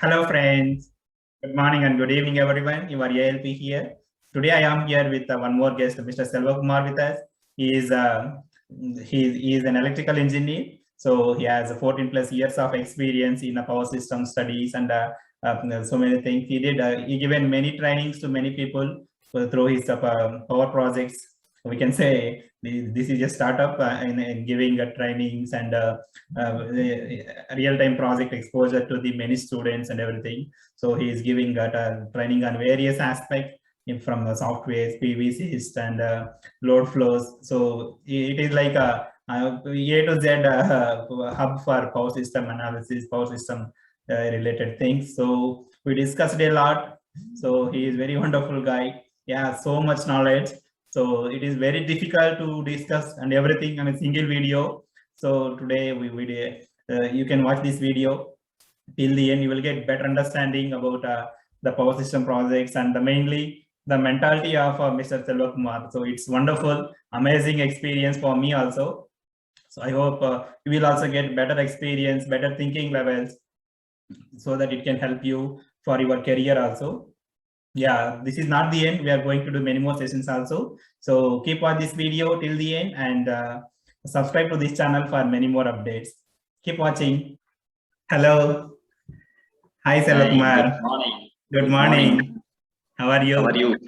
Hello, friends. Good morning and good evening, everyone. You are ALP here. Today, I am here with one more guest, Mr. Selva Kumar, with us. He is an electrical engineer. So he has 14 plus years of experience in power system studies and so many things. He given many trainings to many people through his power projects. We can say this is a startup in giving trainings and real-time project exposure to the many students and everything. So he is giving training on various aspects from software, PVCs and load flows. So it is like a to Z hub for power system analysis, power system related things. So we discussed a lot. So he is very wonderful guy. Yeah, so much knowledge. So it is very difficult to discuss and everything on a single video. So today you can watch this video till the end. You will get better understanding about the power system projects and mainly the mentality of Mr. Selva Kumar. So it's wonderful, amazing experience for me also. So I hope you will also get better experience, better thinking levels, so that it can help you for your career also. Yeah, this is not the end. We are going to do many more sessions also. So keep watch this video till the end and subscribe to this channel for many more updates. Keep watching. Hello. Hi, Selva Kumar. Good morning. Good morning. How are you? How are you?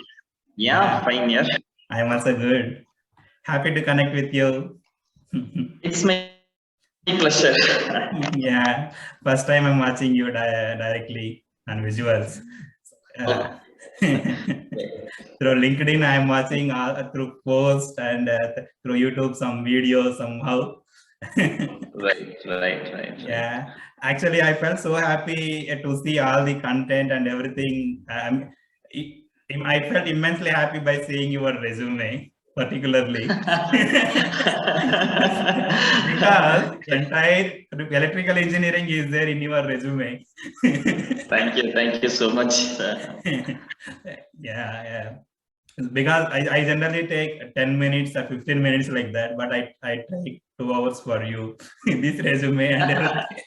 Yeah, fine. Yeah. I am also good. Happy to connect with you. It's my pleasure. Yeah, first time I'm watching you directly on visuals. Through LinkedIn, I am watching through posts and through YouTube some videos somehow. Right. Yeah, actually, I felt so happy to see all the content and everything. I felt immensely happy by seeing your resume, particularly because entire electrical engineering is there in your resume. Thank you so much. Yeah. Because I generally take 10 minutes or 15 minutes like that, but I take 2 hours for you. This resume and everything.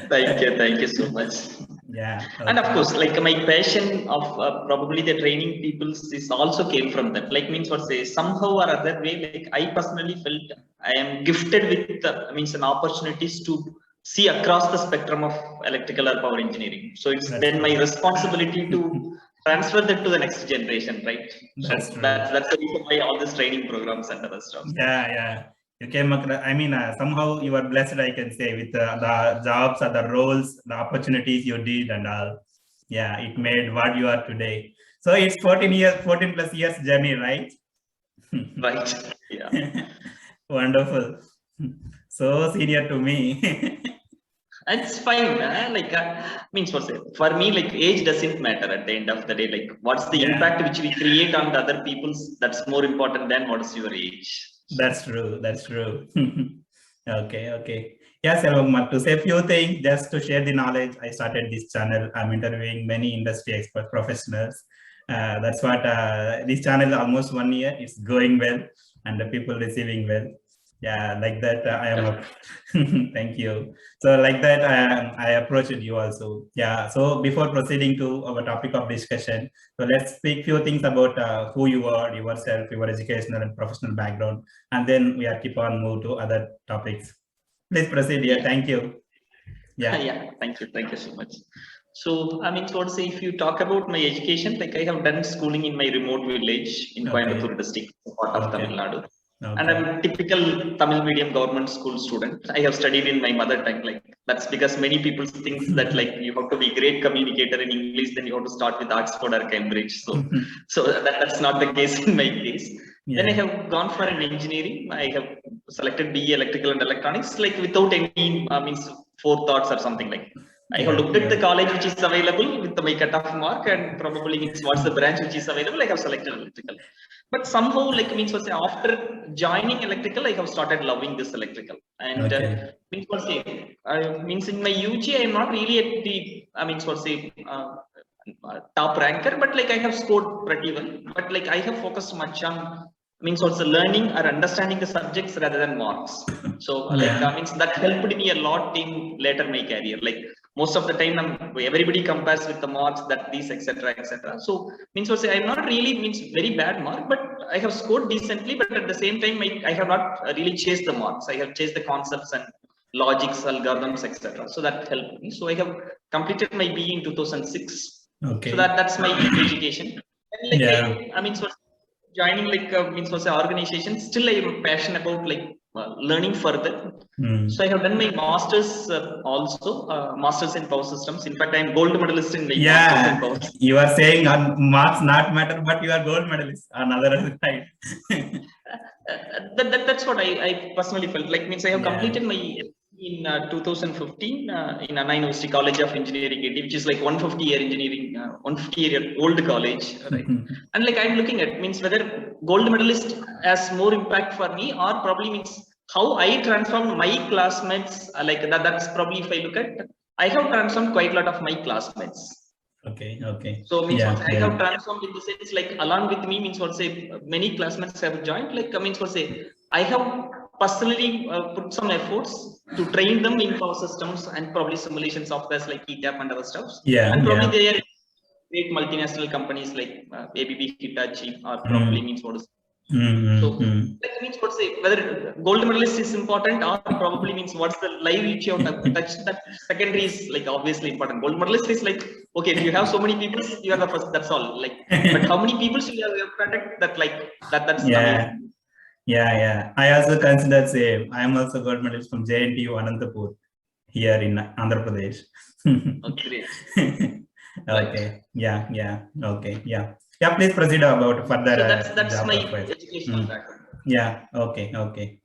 Thank you so much. Yeah. Okay. And of course, like my passion of probably the training people is also came from that. Like means what say somehow or other way. Like I personally felt I am gifted with an opportunities to see across the spectrum of electrical or power engineering. So it's then my responsibility to transfer that to the next generation, right? That's true. That's the reason why all these training programs and other stuff. Yeah. You came across, somehow you are blessed, I can say, with the jobs or the roles, the opportunities you did and all. Yeah, it made what you are today. So it's 14 plus years journey, right? Right. Yeah. Wonderful. So senior to me. It's fine. Means what say for me, like age doesn't matter at the end of the day. Like what's the impact which we create on the other people's, that's more important than what is your age. That's true. Okay. Yeah, Selvam, to say a few things, just to share the knowledge, I started this channel. I'm interviewing many industry expert professionals. That's what this channel is almost 1 year. It's going well and the people receiving well. Yeah, like that I am thank you. So like that I approached you also. Yeah, so before proceeding to our topic of discussion, so let's speak few things about who you are, yourself, your educational and professional background, and then we are keep on move to other topics. Please proceed here. Thank you. Yeah, thank you so much. So so to say, if you talk about my education, like I have done schooling in my remote village in Coimbatore district, part of Tamil Nadu. Okay. And I'm a typical Tamil medium government school student. I have studied in my mother tongue. Like that's because many people think that like you have to be a great communicator in English, then you have to start with Oxford or Cambridge. So that's not the case in my case. Yeah. Then I have gone for an engineering. I have selected BE Electrical and Electronics, like without any forethoughts or something like. I have looked at the college which is available with my cutoff mark and probably means what's the branch which is available. I have selected electrical, but somehow after joining electrical, I have started loving this electrical and means in my UG I am not really at the top ranker, but like I have scored pretty well. But like I have focused much on means also learning or understanding the subjects rather than marks. So like means that helped me a lot in later my career. Like most of the time everybody compares with the marks, that these etc. So means also I'm not really means very bad mark, but I have scored decently, but at the same time I have not really chased the marks. I have chased the concepts and logics, algorithms, etc. So that helped me. So I have completed my BE in 2006. Okay. So that's my education. And like I mean so joining like means was an organization, still I am passionate about like learning further. So I have done my masters also, masters in power systems. In fact, I am gold medalist in my masters in power systems. You are saying marks not matter, but you are gold medalist on other side. That's what I personally felt like. Means I have completed my in 2015 in Anna University College of Engineering, which is like 150-year engineering, 150-year old college, right? And like I'm looking at means whether gold medalist has more impact for me, or probably means how I transformed my classmates. Like that's probably if I look at, I have transformed quite a lot of my classmates. Okay. So means I have transformed in the sense like along with me means what say many classmates have joined. Like means what say I have personally put some efforts to train them in power systems and probably simulation softwares like ETAP and other stuff. And probably they are great multinational companies like ABB, Hitachi, or probably means what is. So like means what say whether gold medalist is important, or probably means what's the live which you have touched, that secondary is like obviously important. Gold medalist is like, okay, if you have so many people, you are the first, that's all. Like but how many people should you have contact, that like that's amazing. Yeah. I also consider same. I am also gold medalist from JNTU Anantapur here in Andhra Pradesh. Oh, great. Okay. Yeah. Okay. Yeah. Please proceed about further. So that's my educational background. Yeah. Okay.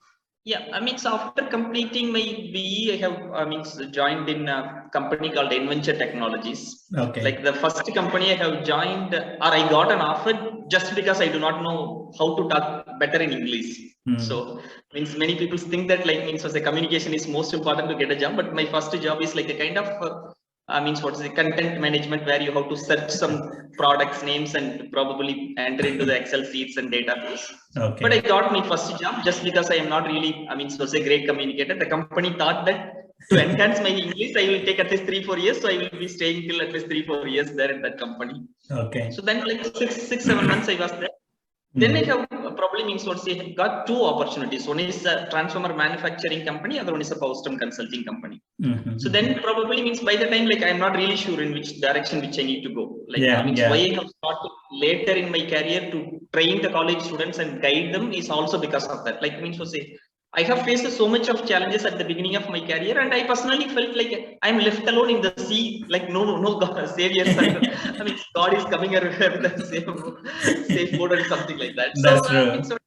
Yeah, I mean, so after completing my BE, I have joined in a company called Inventure Technologies. Okay. Like the first company I have joined, or I got an offer just because I do not know how to talk better in English. So means many people think that like means as a communication is most important to get a job, but my first job is like a kind of means what is the content management, where you have to search some products names and probably enter into the Excel sheets and database. Okay. But I got my first job just because I am not really, so a great communicator. The company thought that to enhance my English, I will take at least 3-4 years. So I will be staying till at least 3-4 years there in that company. Okay. So then like 6-7 months I was there. Then I have probably means what say got 2 opportunities. One is a transformer manufacturing company, other one is a power system consulting company. So then probably means by the time like I'm not really sure in which direction which I need to go. Like why I have started later in my career to train the college students and guide them is also because of that. Like means what say I have faced so much of challenges at the beginning of my career, and I personally felt like I'm left alone in the sea, like no God, saviors. I mean, God is coming here with a safe boat or something like that. That's true.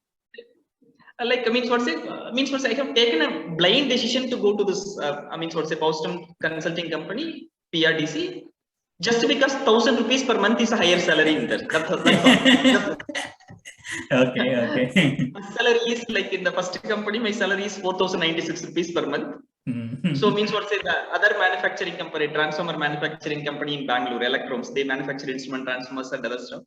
Like means what say I have taken a blind decision to go to this power system consulting company, PRDC, just because 1,000 rupees per month is a higher salary in there. That's all. Okay. My salary is like in the first company, my salary is 4,096 rupees per month. So means what say the other manufacturing company, transformer manufacturing company in Bangalore, Electrons, they manufacture instrument transformers and other stuff.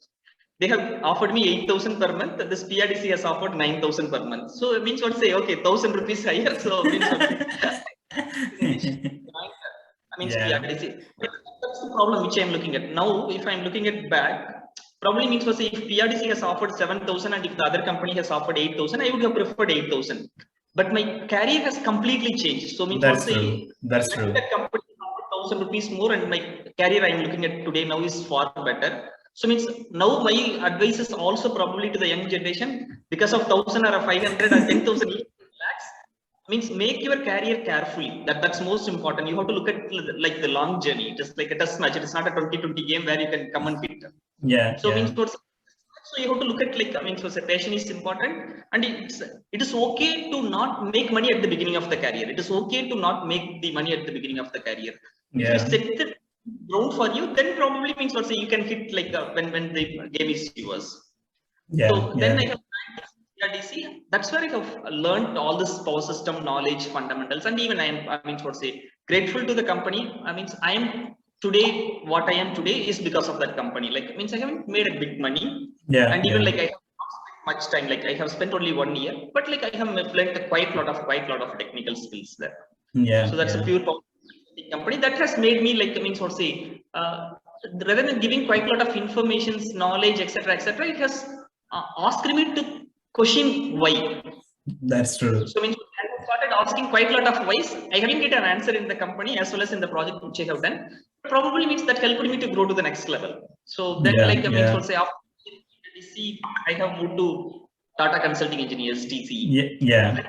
They have offered me 8,000 per month. This PRDC has offered 9,000 per month. So it means what say, okay, 1,000 rupees higher. So it means what PRDC. That's the problem which I'm looking at now. If I'm looking at back, probably means what say if PRDC has offered 7,000 and if the other company has offered 8,000, I would have preferred 8,000. But my career has completely changed. So means that's what say that's true. That company offered 1,000 rupees more, and my career I'm looking at today now is far better. So means now my advice is also probably to the young generation, because of 1,000 or 500 or 10,000 lakhs, means make your career carefully. That's most important. You have to look at like the long journey. It is like a test match. It is not a 2020 game where you can come and hit. So means what. So you have to look at like so passion is important, and it is okay to not make money at the beginning of the career. It is okay to not make the money at the beginning of the career. If you set the ground for you, then probably means what say you can hit like when the game is yours. So then I have PRDC. That's where I have learned all this power system knowledge, fundamentals, and even I am what say grateful to the company. I am today what I am today is because of that company. Like means I haven't made a big money, and even like I have not spent much time. Like I have spent only 1 year, but like I have learned quite lot of technical skills there. Yeah. So that's a pure company that has made me like, I mean, sort of say, rather than giving quite a lot of information, knowledge, etc., it has asked me to question why. That's true. So I mean, I started asking quite a lot of whys. I haven't get an answer in the company as well as in the project which I have done. Probably means that helped me to grow to the next level. So then, like I mean, sort of say after TCE, I have moved to Tata Consulting Engineers TCE. Yeah.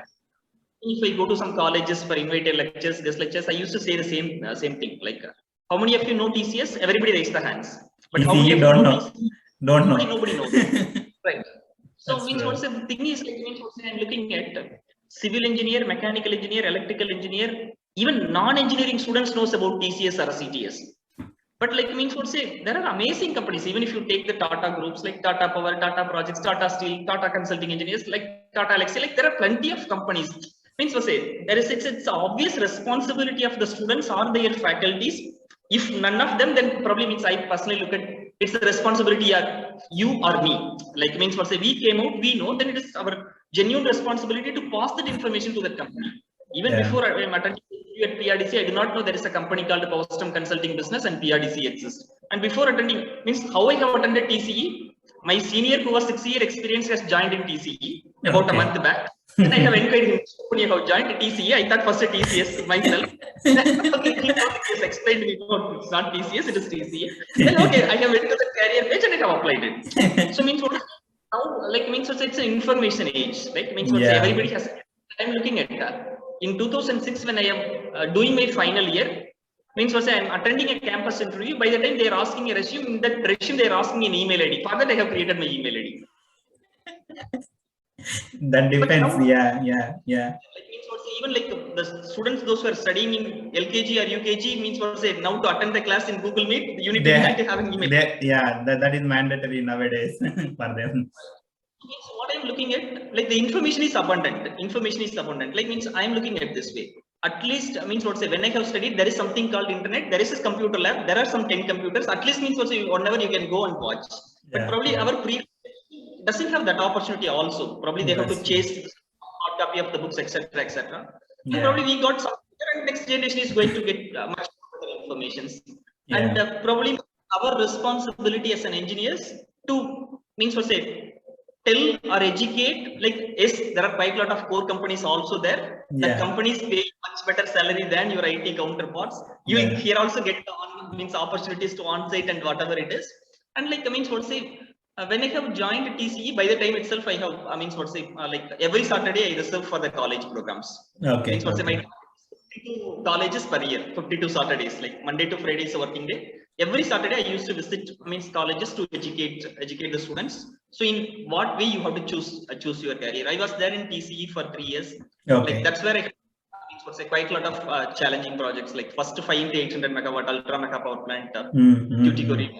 If I go to some colleges for invited lectures, guest lectures, I used to say the same thing. Like, how many of you know TCS? Everybody raise the hands. But how many of you don't know know? Don't know. Nobody knows. Right. So That's means true. what's the thing is like means what's I'm looking at civil engineer, mechanical engineer, electrical engineer, even non-engineering students knows about TCS or CTS. But like means what say there are amazing companies. Even if you take the Tata groups like Tata Power, Tata Projects, Tata Steel, Tata Consulting Engineers, like Tata Elxsi, like there are plenty of companies. Means what say there is it's obvious responsibility of the students or their faculties. If none of them, then probably means I personally look at it's the responsibility of you or me. Like means what say we came out, we know, then it is our genuine responsibility to pass that information to the company. Even before I am attending at PRDC, I do not know there is a company called Postum Consulting Business and PRDC exists. And before attending, means how I have attended TCE, my senior who was 6 year experience has joined in TCE about a month back. And I have inquired him when you have joined TCE. I thought first TCS myself. Okay, he explained to me, no, it's not TCS, it is TCE. Then okay, I have went to the career page and I have applied it. So means what now like means it's an information age, right? Means what everybody has. I'm looking at in 2006 when I am doing my final year, means what I'm attending a campus interview. By the time they are asking a resume, in that resume they are asking an email ID. For that I have created my email ID. That depends. Now, yeah. Like means what even like the students, those who are studying in LKG or UKG, means what say now to attend the class in Google Meet, you need to have an email. That is mandatory nowadays for them. So what I'm looking at, like the information is abundant. Like means I'm looking at this way. At least means what say when I have studied, there is something called internet. There is a computer lab. There are some 10 computers. At least means what say whenever you can go and watch. But probably our doesn't have that opportunity also. Probably they have to chase hard copy of the books, etc. And probably we got some. And next generation is going to get much better information. And probably our responsibility as an engineers to means what say tell or educate, like yes, there are quite a lot of core companies also there. That companies pay much better salary than your IT counterparts. You here also get means opportunities to on-site and whatever it is. And like I mean, what say when I have joined TCE, by the time itself I have like every Saturday I reserve for the college programs. Okay. Means what say my 52 colleges per year, 52 Saturdays, like Monday to Friday is a working day. Every Saturday I used to visit colleges to educate the students. So in what way you have to choose your career? I was there in TCE for 3 years. Okay. Like that's where I quite a lot of challenging projects. Like first 5 into 800 megawatt ultra mega power plant, Tuticorin,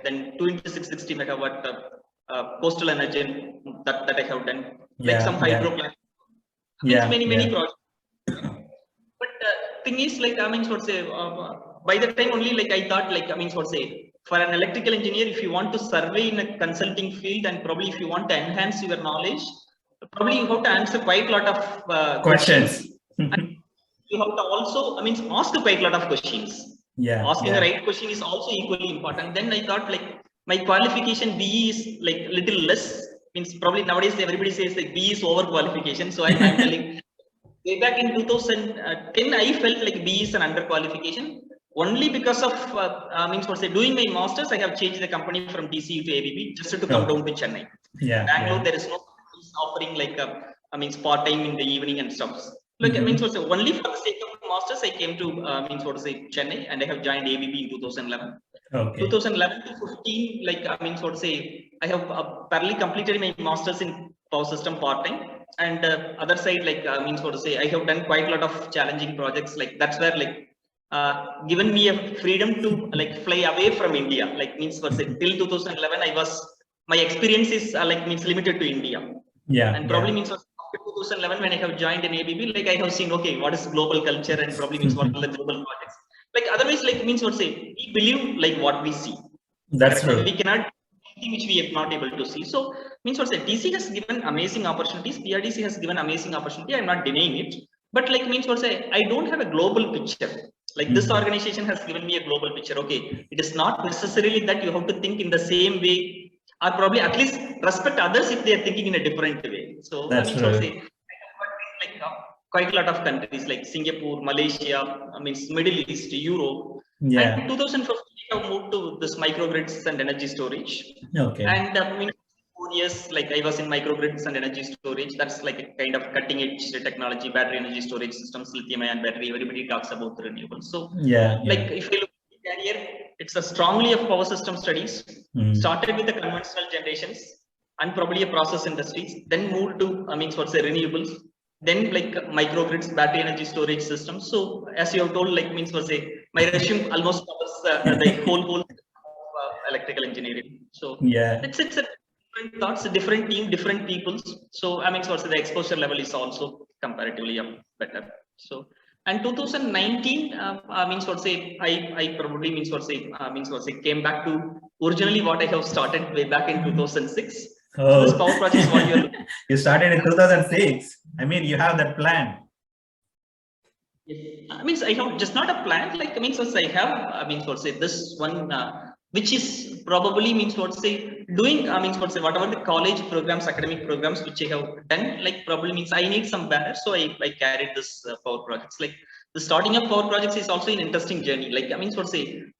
then 2 into 660 megawatt coastal energy that I have done. Like some hydro plant. Many projects. But thing is like by the time only like I thought like for an electrical engineer, if you want to survey in a consulting field and probably if you want to enhance your knowledge, probably you have to answer quite a lot of questions. And you have to also ask quite a lot of questions. Asking the right question is also equally important. Then I thought like my qualification BE is like little less, means probably nowadays everybody says like BE is over qualification. So I'm telling way back in 2010 I felt like BE is an under qualification. Only because of doing my masters, I have changed the company from TCU to ABB just to come down to Chennai. Bangalore, there is no offering like part time in the evening and stuff. Like only for the sake of masters, I came to Chennai, and I have joined ABB in 2011. Okay. 2011 to 15, like I have barely completed my masters in power system part time, and other side like I have done quite a lot of challenging projects. Like that's where like given me a freedom to like fly away from India. Like till 2011 my experience is limited to India. And probably after 2011 when I have joined in ABB, like I have seen what is global culture and probably what are the global projects. Like otherwise like we believe like what we see. That's true. We cannot thing which we are not able to see. So means what say TC has given amazing opportunities, PRDC has given amazing opportunity. I'm not denying it, but like means what say I don't have a global picture. Like this organization has given me a global picture. Okay, it is not necessarily that you have to think in the same way, or probably at least respect others if they are thinking in a different way. So that's I mean, so say like quite a lot of countries like Singapore, Malaysia, Middle East, Europe. Yeah. And 2015 we have moved to this microgrids and energy storage. Okay. And 4 years like I was in microgrids and energy storage. That's like a kind of cutting edge technology, battery energy storage systems, lithium ion battery. Everybody talks about the renewables. So like if you look at the career, it's a strongly of power system studies. Started with the conventional generations and probably a process industries, then moved to renewables, then like microgrids, battery energy storage systems. So as you have told, like my resume almost covers the whole electrical engineering. So it's a different thoughts, different team, different peoples. So the exposure level is also comparatively better. So and 2019 I probably came back to originally what I have started way back in 2006. So this power project is what you are looking. You started in 2006. I mean, you have that plan. Yes. I have just not a plan. Like I have this one which is probably doing whatever the college programs, academic programs which I have done. Like probably I need some banners, so I carried this power projects. Like the starting of power projects is also an interesting journey. Like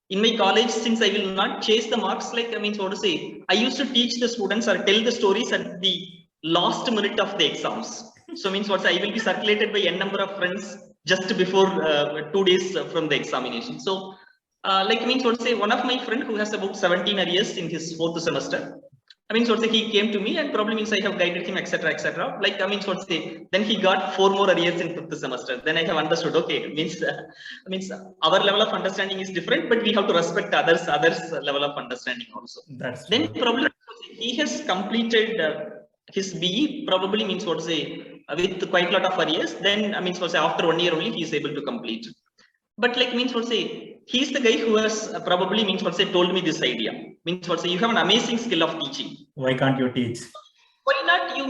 in my college, since I will not chase the marks, like I used to teach the students or tell the stories at the last minute of the exams. So I will be circulated by n number of friends just before 2 days from the examination. So one of my friend who has about 17 arrears in his 4th semester. He came to me and probably I have guided him, etc., etc. Like then he got 4 more arrears in 5th semester. Then I have understood. Okay, our level of understanding is different, but we have to respect others level of understanding also. That's then true. probably he has completed his BE. Probably with quite a lot of arrears. Then after 1 year only he is able to complete. But like he's the guy who has probably told me this idea. You have an amazing skill of teaching. Why can't you teach? Why not you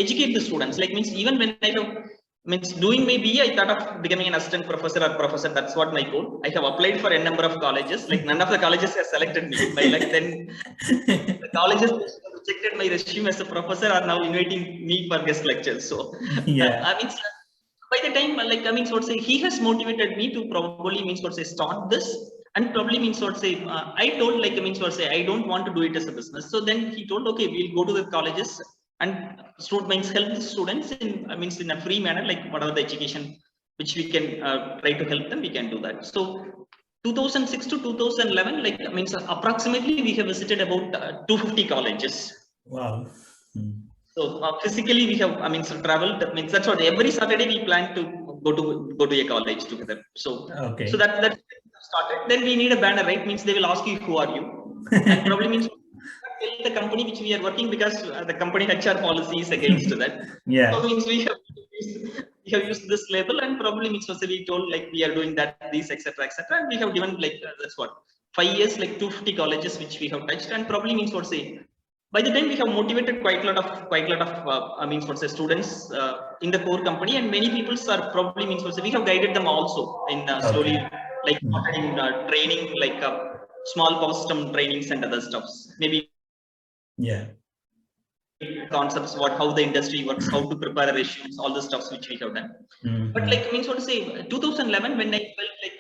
educate the students? Like even when I have doing my BA, I thought of becoming an assistant professor or professor. That's what my goal. I have applied for a number of colleges. Like none of the colleges have selected me. By like then the colleges rejected my resume as a professor are now inviting me for guest lectures. So by the time he has motivated me to probably start this. And probably I told I don't want to do it as a business. So then he told, okay, we'll go to the colleges and help the students in a free manner, like whatever the education which we can try to help them, we can do that. So 2006 to 2011, like approximately we have visited about 250 colleges. Wow. So physically we have traveled. That's what every Saturday we plan to go to a college together. So okay. So that started. Then we need a banner, right? They will ask you who are you, and probably tell the company which we are working, because the company HR policy is against that. Yeah. So we have used this label, and probably we told like we are doing that, these, etc., and we have given like that's what 5 years, like 250 colleges which we have touched. And probably by the time we have motivated quite a lot of students in the core company, and many people are probably we have guided them also in slowly like in training, like small power system trainings and other stuffs, maybe concepts, how the industry works, how to prepare resumes, all the stuffs which we have done. But like 2011, when I felt like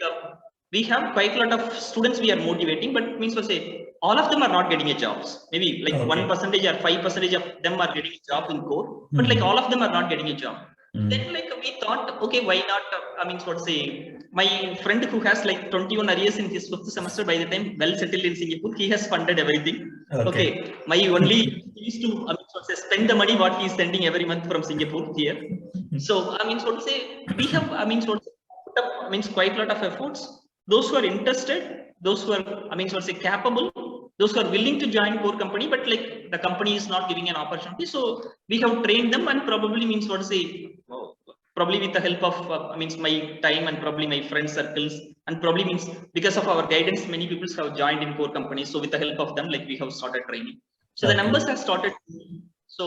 we have quite a lot of students we are motivating, but all of them are not getting a jobs. Maybe like 1% or 5% of them are getting a job in core, but like all of them are not getting a job. Then like we thought, okay, why not my friend who has like 21 arrears in his 5th semester, by the time well settled in Singapore, he has funded everything. Okay, my only is to spend the money what he is sending every month from Singapore here. So we have put up quite a lot of efforts. Those who are interested, those who are capable, those who are willing to join core company, but like the company is not giving an opportunity, so we have trained them. And probably probably with the help of means my time and probably my friend circles, and probably means because of our guidance, many people have joined in core companies. So with the help of them, like we have started training. So the numbers have started. So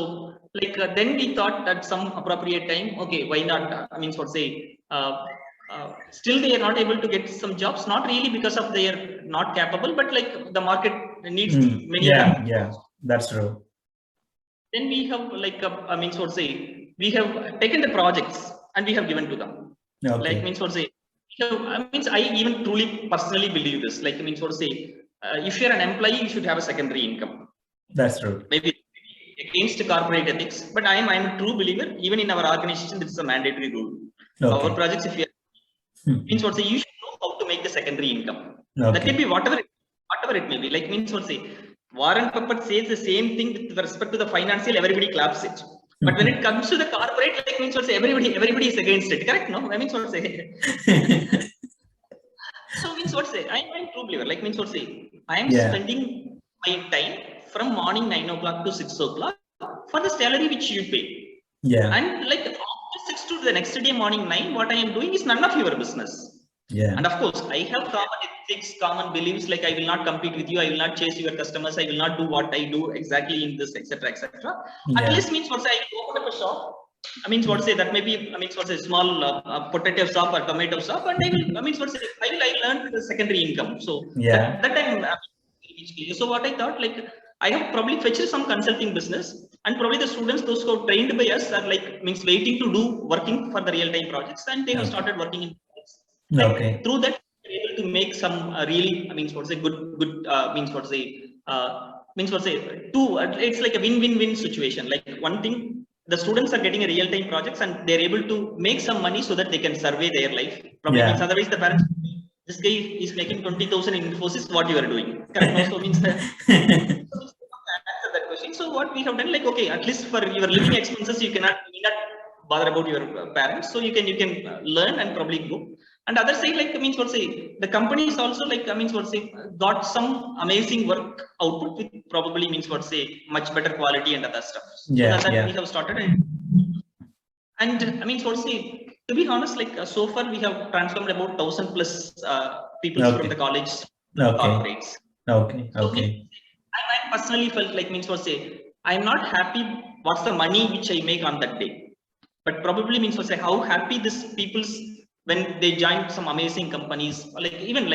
like then we thought at some appropriate time, okay, why not? Still they are not able to get some jobs, not really because of they are not capable, but like the market needs many. Yeah, that's true. Then we have like we have taken the projects and we have given to them. Okay. Like I even truly personally believe this. Like if you're an employee, you should have a secondary income. That's true. Maybe against corporate ethics, but I'm a true believer. Even in our organization, this is a mandatory rule. Okay. Our projects, if you you should know how to make the secondary income. Okay. That can be whatever it may be. Like Warren Buffett says the same thing with respect to the financial. Everybody claps it. But when it comes to the corporate, like everybody is against it. Correct? No, I mean So I'm a true believer. Like I am spending my time from morning 9 o'clock to 6 o'clock for the salary which you pay. Yeah. And like after 6 to the next day morning 9, what I am doing is none of your business. Yeah. And of course, I have common ethics, common beliefs. Like I will not compete with you. I will not chase your customers. I will not do what I do exactly in this, etc., etc. At least I will open up a shop. That may be a small potato shop or tomato shop, and I learn the secondary income. So that time. So what I thought, like I have probably fetched some consulting business, and probably the students, those who are trained by us, are like waiting to do working for the real time projects, and they have started working in. Okay. Through that, we're able to make some really, it's like a win-win-win situation. Like one thing, the students are getting a real-time projects and they're able to make some money so that they can survey their life. Probably means otherwise the parents, this guy is making 20,000 in Infosys, what you are doing. Correct? Also means that. Answer that question. So what we have done, like, okay, at least for your living expenses, you cannot bother about your parents. So you can learn and probably grow. And other side, like the company is also like got some amazing work output with probably much better quality and other stuff. So we have started and to be honest, like so far we have transformed about 1,000 plus people from the college corporates. Okay. I personally felt like I'm not happy what's the money which I make on that day, but probably how happy this people's when they join some amazing companies, like even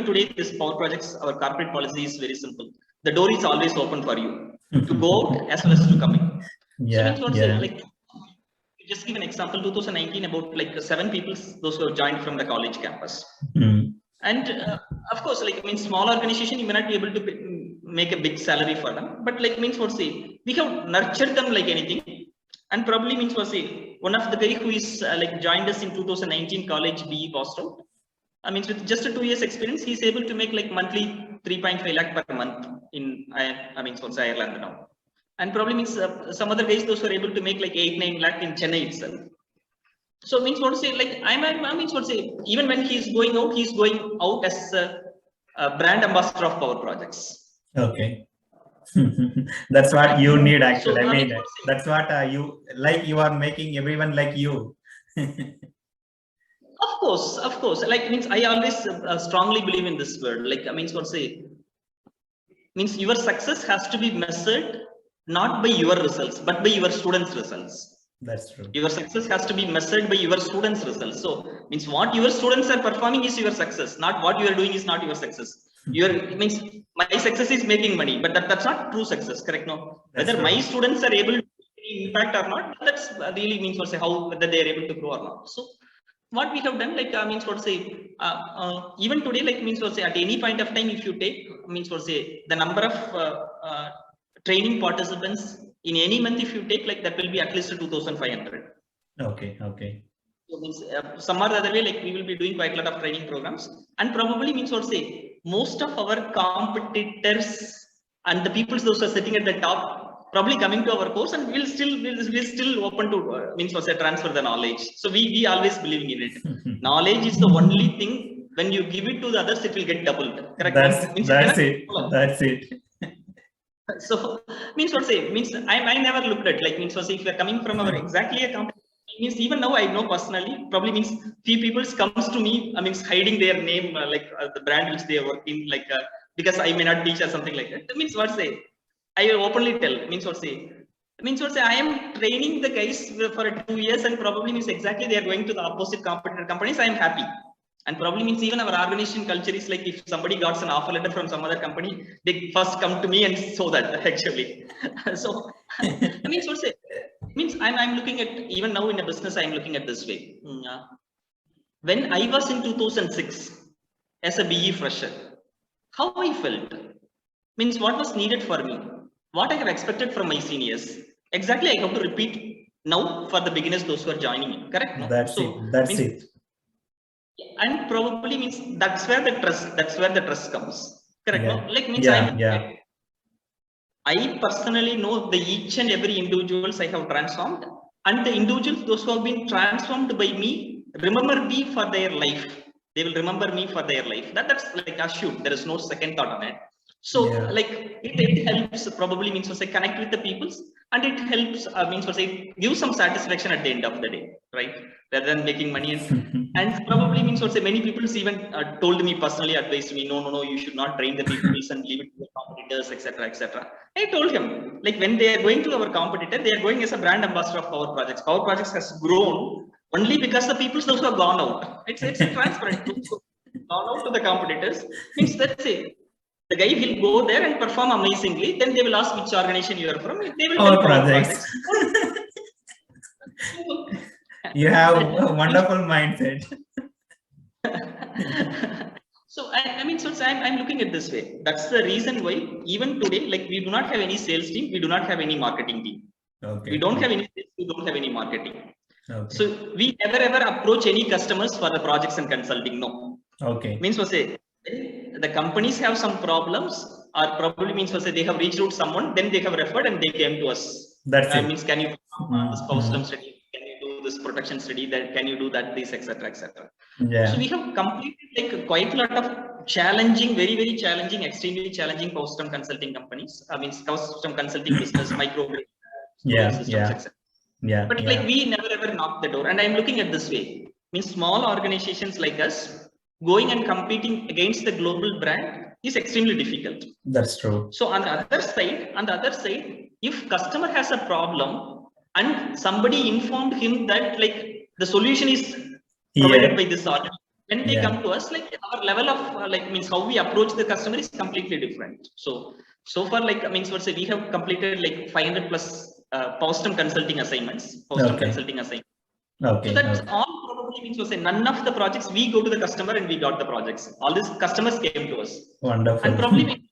today, this power projects, our corporate policy is very simple. The door is always open for you to go out as well as to come in. Like just give an example, 2019, about like 7 people, those who have joined from the college campus. And of course, like small organization, you may not be able to make a big salary for them, but like we have nurtured them like anything. And probably one of the guy who is like joined us in 2019 college BE passed out. With just a 2 years experience, he's able to make like monthly 3.5 lakh per month in Ireland now. And probably some other guys, those who are able to make like 8-9 lakh in Chennai itself. So like even when he's going out as a brand ambassador of power projects. Okay. That's what you need actually. So, that's what you are making everyone like you. Of course. Like I always strongly believe in this word. Like your success has to be measured not by your results, but by your students' results. That's true. Your success has to be measured by your students' results. So what your students are performing is your success. Not what you are doing is not your success. My success is making money, but that's not true success. Correct? No. Whether my students are able to impact or not, that's really how whether they are able to grow or not. So what we have done, like even today, like at any point of time, if you take the number of training participants in any month, if you take, like that will be at least 2,500. Okay. So some or the other way, like we will be doing quite a lot of training programs, and probably most of our competitors and the people those are sitting at the top probably coming to our course, and we'll still open to transfer the knowledge. So we always believing in it. Knowledge is the only thing, when you give it to the others, it will get doubled. Correct? That's it. So I never looked at like if you're coming from our exactly a company, means even now I know personally, probably means few people comes to me, I mean hiding their name, the brand which they are working, because I may not teach or something like that. That means what say, I will openly tell, means what say, I am training the guys for 2 years, and probably means exactly they are going to the opposite competitor companies. I am happy. And probably means even our organization culture is like, if somebody got an offer letter from some other company, they first come to me and show that actually. So I mean, so say, means I'm looking at, even now in a business, I'm looking at this way. When I was in 2006 as a BE fresher, how I felt, means what was needed for me, what I have expected from my seniors, exactly I have to repeat now for the beginners, those who are joining me, correct? No? That's so, it. That's means, it. And probably means that's where the trust comes, correct? Yeah. No? Like means I personally know the each and every individuals I have transformed, and the individuals, those who have been transformed by me, remember me for their life. They will remember me for their life. That's like assured. There is no second thought on it. So like it helps, probably means to say connect with the peoples, and it helps means to say give some satisfaction at the end of the day, right? Rather than making money. And probably means to say many people even told me personally, advised me, no, you should not train the peoples and leave it to the competitors, etc., etc. I told him, like when they are going to our competitor, they are going as a brand ambassador of Power Projects. Power Projects has grown only because the people those who have gone out. It's a transparent. Gone out to the competitors, means that's it. The guy will go there and perform amazingly. Then they will ask which organization you are from. They will Power tell Projects. You have a wonderful mindset. So I mean, so I'm looking at this way. That's the reason why even today, like we do not have any sales team, we do not have any marketing team. Okay. We don't have any sales, we don't have any marketing. Okay. So we never ever approach any customers for the projects and consulting. No. Okay. Means to say the companies have some problems, or probably means to say they have reached out someone, then they have referred and they came to us. That's it. Means can you do this post study? Can you do this protection study? That can you do that? This, etc., etc. Yeah. So we have completed like quite a lot of challenging, very, very challenging, extremely challenging custom consulting companies. I mean, custom consulting business, micro systems, etc. Yeah. But like we never ever knock the door. And I'm looking at this way. Means small organizations like us going and competing against the global brand is extremely difficult. That's true. So on the other side, if customer has a problem and somebody informed him that like the solution is provided by this order, when they come to us, like our level of like means how we approach the customer is completely different. So far, like means what say we have completed like 500 plus post-term consulting assignments, consulting assignments. Okay. So that's all probably means to say none of the projects we go to the customer and we got the projects. All these customers came to us. Wonderful. And probably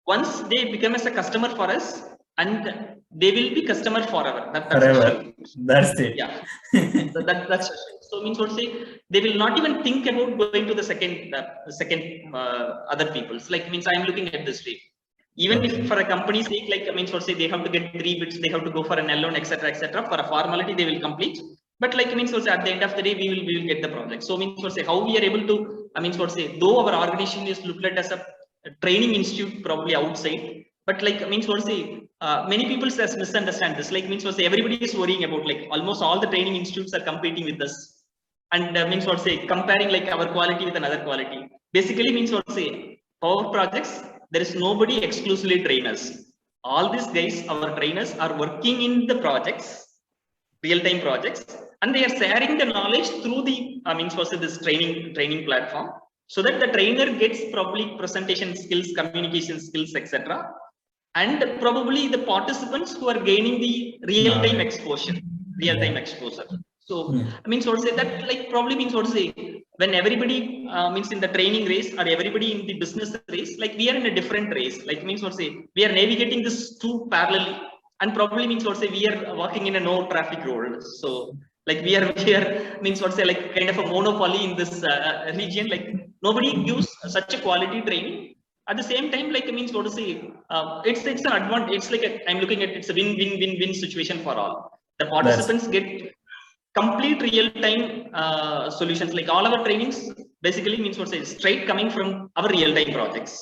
once they become as a customer for us, and they will be customer forever. That's forever. That's it. Yeah. That's so means what say they will not even think about going to the second other people's. Like means I am looking at this way. Even if for a company's sake, like means what say they have to get 3 bits, they have to go for an L1, etc. For a formality, they will complete. But like means what say at the end of the day, we will get the project. So means what say how we are able to. I mean what say though our organization is looked at as a training institute probably outside, but like means what say many people misunderstand this. Like means what say everybody is worrying about like almost all the training institutes are competing with us, and means what say comparing like our quality with another quality. Basically means what say Power Projects. There is nobody exclusively trainers. All these guys, our trainers, are working in the projects, real-time projects, and they are sharing the knowledge through the means what say this training platform, so that the trainer gets probably presentation skills, communication skills, etc. And probably the participants who are gaining the real-time exposure, exposure. So I mean, so to say that like probably means what to say when everybody means in the training race or everybody in the business race, like we are in a different race. Like means what to say we are navigating this two parallelly, and probably means what to say we are walking in a no traffic road. So like we are here means what to say like kind of a monopoly in this region. Like nobody gives such a quality training. At the same time, like means what to say it's an advantage. It's like I'm looking at it's a win-win-win-win situation for all. The participants get complete real-time solutions. Like all our trainings basically means what say straight coming from our real-time projects.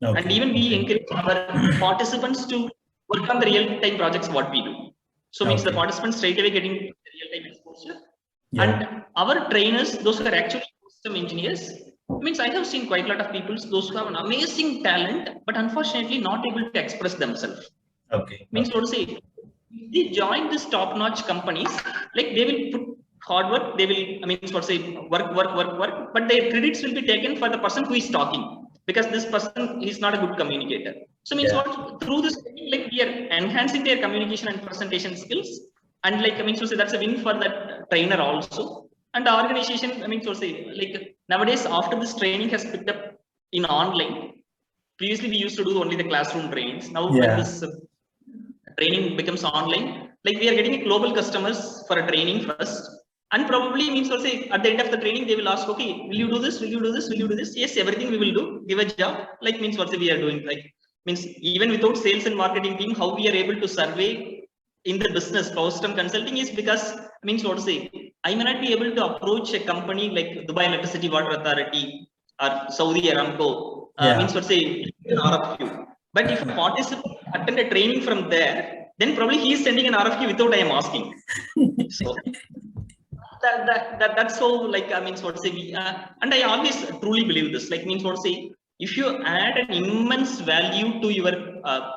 And even we encourage our participants to work on the real-time projects what we do. So means the participants straight away getting real-time exposure. posture. And our trainers, those who are actually system engineers, means I have seen quite a lot of people, those who have an amazing talent, but unfortunately not able to express themselves. Okay. Means what to say, if they join this top-notch companies, like they will put hard work, they will, I mean, what to say, work, but their credits will be taken for the person who is talking, because this person is not a good communicator. So means what, through this, like we are enhancing their communication and presentation skills, and like I mean, so say that's a win for that trainer also. And the organization, I mean, so say, like nowadays after this training has picked up in online, previously we used to do only the classroom trainings. Now when this training becomes online, like we are getting global customers for a training first, and probably means also at the end of the training they will ask, okay, will you do this, will you do this, will you do this? Yes, everything we will do, give a job, like means what we are doing, like means even without sales and marketing team, how we are able to survey in the business custom consulting is because means what to say, I may not be able to approach a company like Dubai Electricity Water Authority or Saudi Aramco, means what to say, an RFQ. But if a participant attend a training from there, then probably he is sending an RFQ without I am asking. So that's so like I mean what to say we and I always truly believe this, like means what to say, if you add an immense value to your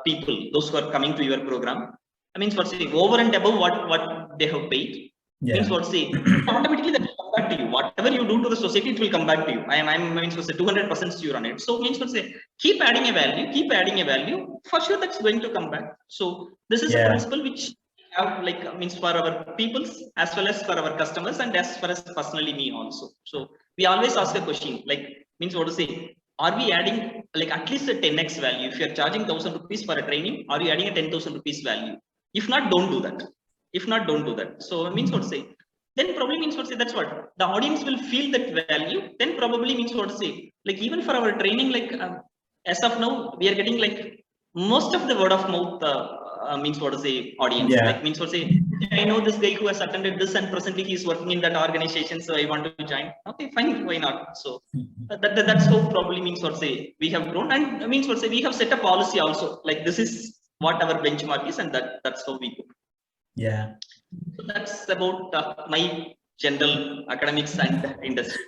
people, those who are coming to your program, I mean what to say, over and above what they have paid, means what to say, automatically that will come back to you. Whatever you do to the society, it will come back to you. I'm means what to say 200% sure on it. So means what to say, keep adding a value, for sure that's going to come back. So this is a principle which have like means for our peoples as well as for our customers and as far as personally me also. So we always ask a question like means what to say, are we adding like at least a 10x value? If you are charging 1,000 rupees for a training, are you adding a 10,000 rupees value? If not, don't do that. If not, don't do that. So it means what to say, then probably means what to say, that's what the audience will feel that value, then probably means what to say, like even for our training, like as of now we are getting like most of the word of mouth means what to say audience, like means what to say, I know this guy who has attended this and presently he is working in that organization, so I want to join. Okay, fine, why not? So that's how probably means what to say we have grown, and means what to say we have set a policy also, like this is what our benchmark is, and that's how we go. So that's about my general academics and industry.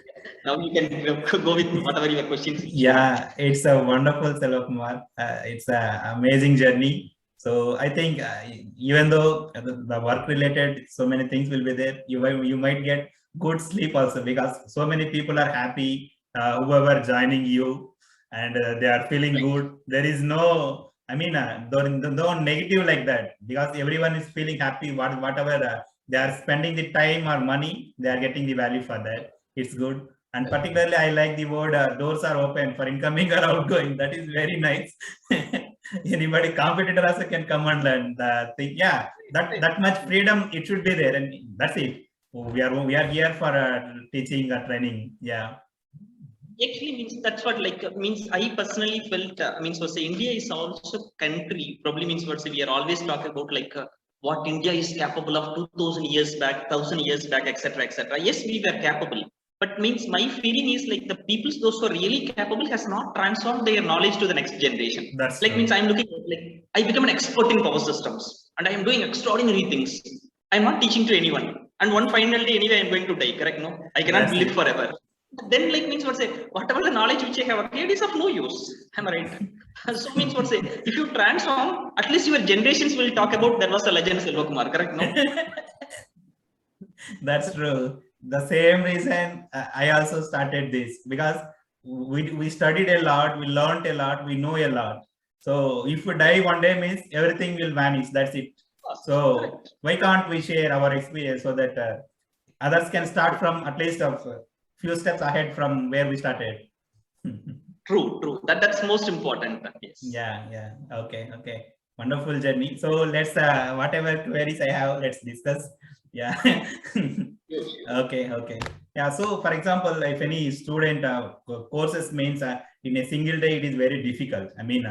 Now you can go with whatever your questions. It's a wonderful Selvakumar. It's an amazing journey. So I think even though the work related, so many things will be there, you might get good sleep also, because so many people are happy, whoever joining you, and they are feeling good. There is no, I mean, no negative like that, because everyone is feeling happy. Whatever they are spending the time or money, they are getting the value for that. It's good. And particularly, I like the word doors are open for incoming or outgoing. That is very nice. Anybody, competitor also can come and learn the thing. Yeah, that much freedom, it should be there, and that's it. We are here for teaching or training. Actually means that's what like means I personally felt means what say India is also country, probably means what say we are always talking about like what India is capable of 2000 years back, 1000 years back, etc. Yes, we were capable, but means my feeling is like the peoples, those who are really capable, has not transformed their knowledge to the next generation. That's like means I'm looking like I become an expert in power systems and I am doing extraordinary things. I'm not teaching to anyone, and one final day anyway I'm going to die, correct? No, I cannot live forever. Then like means what say, whatever the knowledge which I have acquired is of no use. Am I right? So means what say, if you transform, at least your generations will talk about there was a legend Selvakumar, correct? No. That's true. The same reason I also started this, because we studied a lot, we learned a lot, we know a lot. So if we die one day, means everything will vanish. That's it. So why can't we share our experience so that others can start from at least a few steps ahead from where we started? True. That's most important. Yes. Yeah. Okay. Wonderful journey. So let's whatever queries I have, let's discuss. Yeah. Okay. Yeah. So for example, if any student courses means in a single day, it is very difficult. I mean,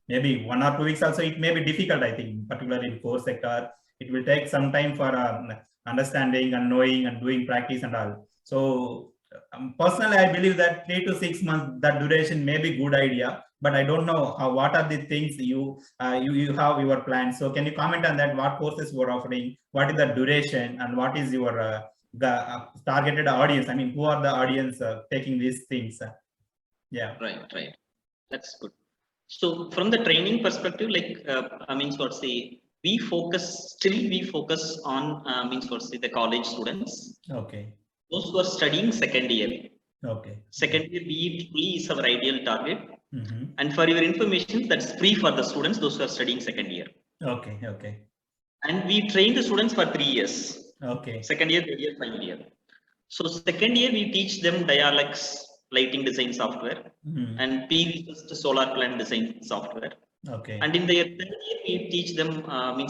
maybe 1 or 2 weeks also, it may be difficult. I think, particularly in core sector, it will take some time for understanding and knowing and doing practice and all. So personally, I believe that 3 to 6 months, that duration may be good idea. but I don't know what are the things you have your plans. So can you comment on that? What courses you are offering? What is the duration, and what is your targeted audience? I mean, who are the audience taking these things? Yeah. Right. That's good. So from the training perspective, like we focus on the college students. Okay. Those who are studying second year. Okay. Second year BE is our ideal target. And for your information, that's free for the students, those who are studying second year. Okay. And we train the students for 3 years. Okay. Second year, third year, final year. So second year, we teach them Dialex lighting design software and PV solar plant design software. Okay. And in the third year, we teach them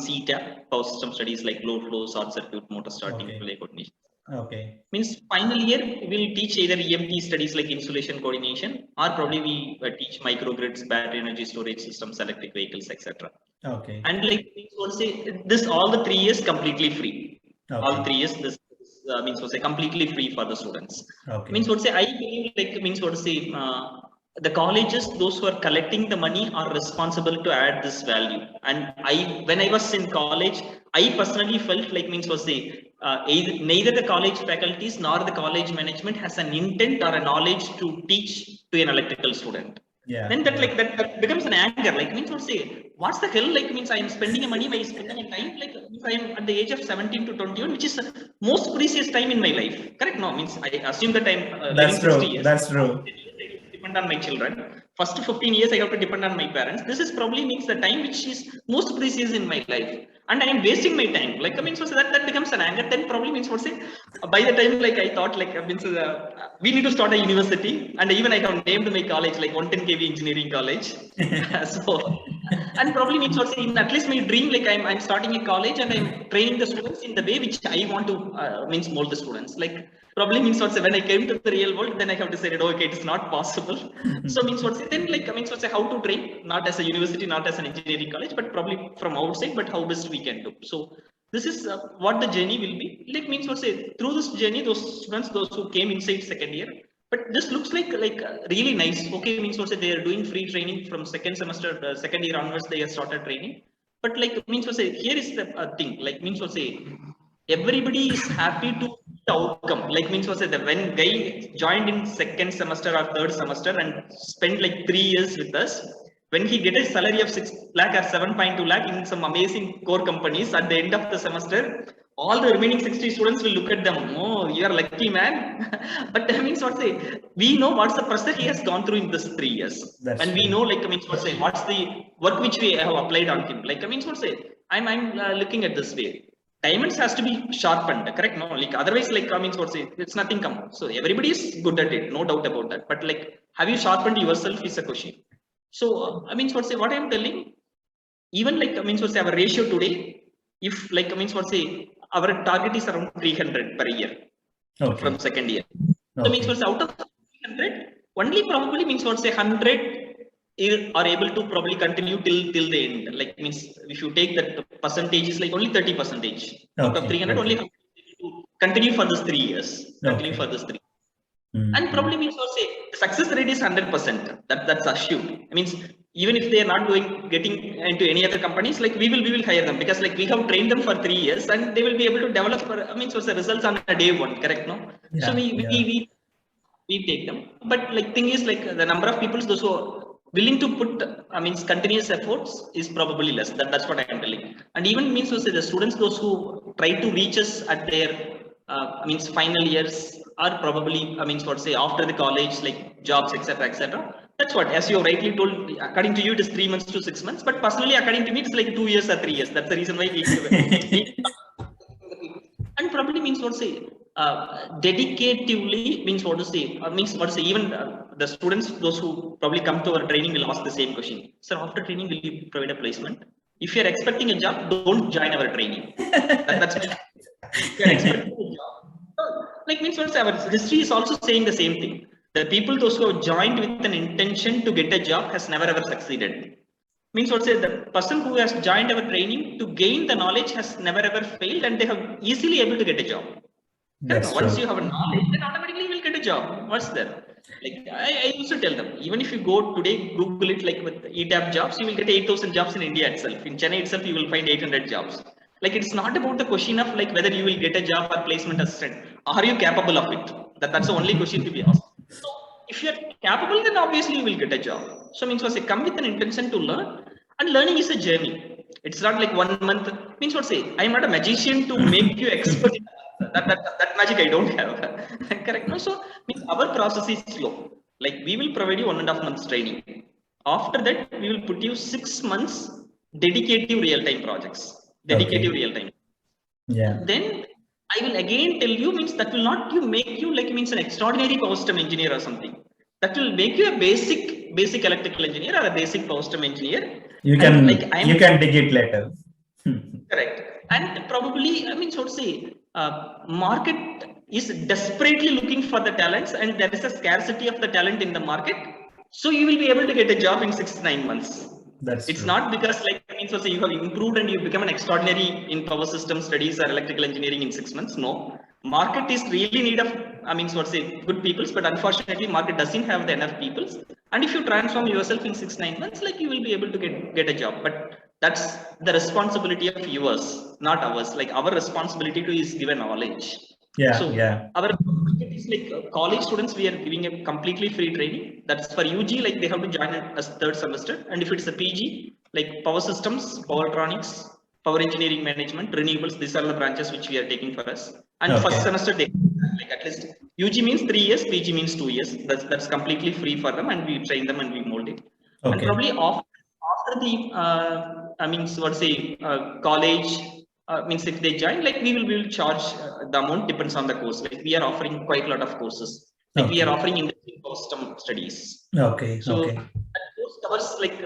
CTA, power system studies like load flow, short circuit, motor starting, relay coordination. Okay. Means final year we'll teach either EMT studies like insulation coordination, or probably we teach microgrids, battery energy storage systems, electric vehicles, etc. Okay. And like this, all the 3 years completely free. Okay. All 3 years this completely free for the students. Okay. Means I believe the colleges, those who are collecting the money, are responsible to add this value. And when I was in college, I personally felt like neither the college faculties nor the college management has an intent or a knowledge to teach to an electrical student. Yeah. Then that becomes an anger. What's the hell? I am spending money by spending a time. If I am at the age of 17 to 21, which is the most precious time in my life. Correct? No, I assume that I'm that's living true. 60 years. That's true. Depend on my children. First 15 years I have to depend on my parents. This is probably the time which is most precious in my life, and I am wasting my time. That becomes an anger. Then probably by the time I thought we need to start a university, and even I have named my college 110 kV engineering college. So and probably in at least my dream I'm starting a college and I'm training the students in the way which I want to mold the students. Probably when I came to the real world, then I have decided, okay, it is not possible. So then how to train, not as a university, not as an engineering college, but probably from outside, but how best we can do. So this is what the journey will be. Through this journey, those students, those who came inside second year, but this looks like really nice. Okay, they are doing free training from second semester, second year onwards, they have started training. But here is the thing, everybody is happy to the outcome. When guy joined in second semester or third semester and spent 3 years with us, when he get a salary of 6 lakh or 7.2 lakh in some amazing core companies, at the end of the semester, all the remaining 60 students will look at them. Oh, you are lucky, man. But we know what's the pressure he has gone through in this 3 years. That's and true. We know what's the work which we have applied on him. I'm looking at this way. Diamonds has to be sharpened, correct? No, otherwise, it's nothing come. So everybody is good at it, no doubt about that. But have you sharpened yourself is a question. So what I am telling, even our ratio today, if our target is around 300 per year from second year. Okay. So out of 300, only probably 100 are able to probably continue till the end. If you take that percentage is only 30%. Out of 300, only to continue for this 3 years. Continue for this 3. And probably the success rate is 100%. That's assumed. Even if they are not getting into any other companies, we will hire them, because we have trained them for 3 years and they will be able to develop the results on a day one, correct? No? Yeah, so we take them. But thing is the number of people those who are willing to put continuous efforts is probably less. That's what I am telling. And even the students those who try to reach us at their final years are probably after the college, jobs, etc. That's what, as you rightly told, according to you it is 3 months to 6 months, but personally according to me it's 2 years or 3 years. That's the reason why we and probably dedicatively even the students those who probably come to our training will ask the same question. Sir, after training will you provide a placement? If you are expecting a job, don't join our training. That's my if you are expecting a job, our history is also saying the same thing. The people those who have joined with an intention to get a job has never ever succeeded. The person who has joined our training to gain the knowledge has never ever failed, and they have easily able to get a job. Once you have a knowledge, then automatically you will get a job. What's there? Like I used to tell them, even if you go today, Google it, like with ETAP jobs, you will get 8,000 jobs in India itself. In Chennai itself, you will find 800 jobs. Like it's not about the question of like whether you will get a job or placement assistant. Are you capable of it? That's the only question to be asked. So if you're capable, then obviously you will get a job. So means what say, come with an intention to learn, and learning is a journey. It's not like 1 month. Means what say, I'm not a magician to make you expert. That magic I don't have. Correct. No, so means our process is slow. Like we will provide you 1.5 months training. After that, we will put you 6 months dedicative real-time projects. Dedicative real-time. Yeah. Then I will again tell you, means that will not you make you like means an extraordinary power system engineer or something. That will make you a basic electrical engineer or a basic power system engineer. You can like you can dig it later. Correct. And probably, I mean, so to say, market is desperately looking for the talents, and there is a scarcity of the talent in the market. So you will be able to get a job in 6 to 9 months. It's true. not because like I mean, so say you have improved and you become an extraordinary in power system studies or electrical engineering in 6 months. No, market is really need of, I mean, so say good peoples, but unfortunately market doesn't have the enough peoples. And if you transform yourself in 6 9 months, like you will be able to get a job. But that's the responsibility of yours, not ours. Like our responsibility to is given knowledge. Yeah. So yeah. our is like college students, we are giving a completely free training. That's for UG, like they have to join as 3rd semester. And if it's a PG, like power systems, power electronics, power engineering management, renewables, these are the branches which we are taking for us. And first semester they like at least UG means 3 years, PG means 2 years. That's completely free for them, and we train them and we mold it. And probably after the I mean, so what say college. Means if they join, like we will charge the amount depends on the course. Like we are offering quite a lot of courses. Like we are offering industry custom studies. So that course covers like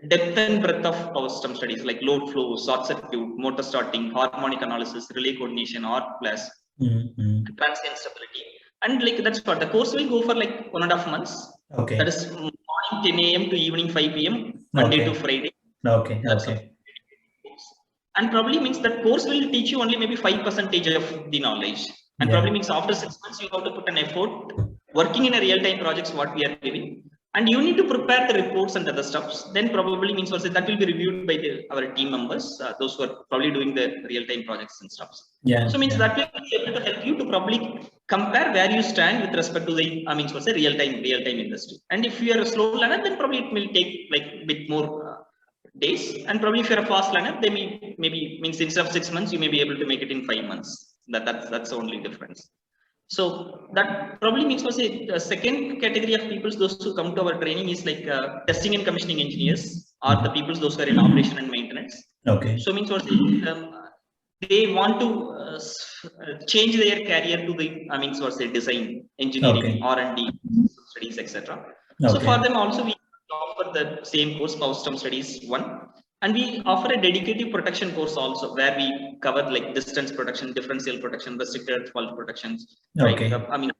depth and breadth of power system studies, like load flow, short circuit, motor starting, harmonic analysis, relay coordination, arc flash, transient stability, and like that's what the course will go for like 1.5 months. That is morning 10 a.m. to evening 5 p.m. Monday to Friday. And probably means that course will teach you only maybe 5% of the knowledge. And probably means after 6 months, you have to put an effort working in a real-time projects, what we are giving. And you need to prepare the reports and other stuffs. Then probably means also that will be reviewed by our team members, those who are probably doing the real-time projects and stuffs. So means that will be able to help you to probably compare where you stand with respect to the, I mean, so say real-time industry. And if you are a slow learner, then probably it will take like a bit more days. And probably if you're a fast learner, they maybe means instead of 6 months, you may be able to make it in 5 months. That's the only difference. So that probably means was the second category of people, those who come to our training is like testing and commissioning engineers, or the people those who are in operation and maintenance. So means what they want to change their career to the, I mean, so say design, engineering, R&D studies, etc. So for them also we offer the same course, power system studies 1, and we offer a dedicated protection course also, where we cover like distance protection, differential protection, restricted fault protections, I mean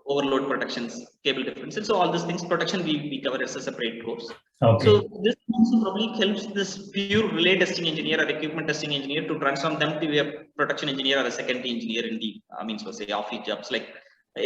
overload protections, cable differences. So all these things protection we cover as a separate course. So this also probably helps this pure relay testing engineer or equipment testing engineer to transform them to a protection engineer or a secondary engineer in the, I mean, so say office jobs, like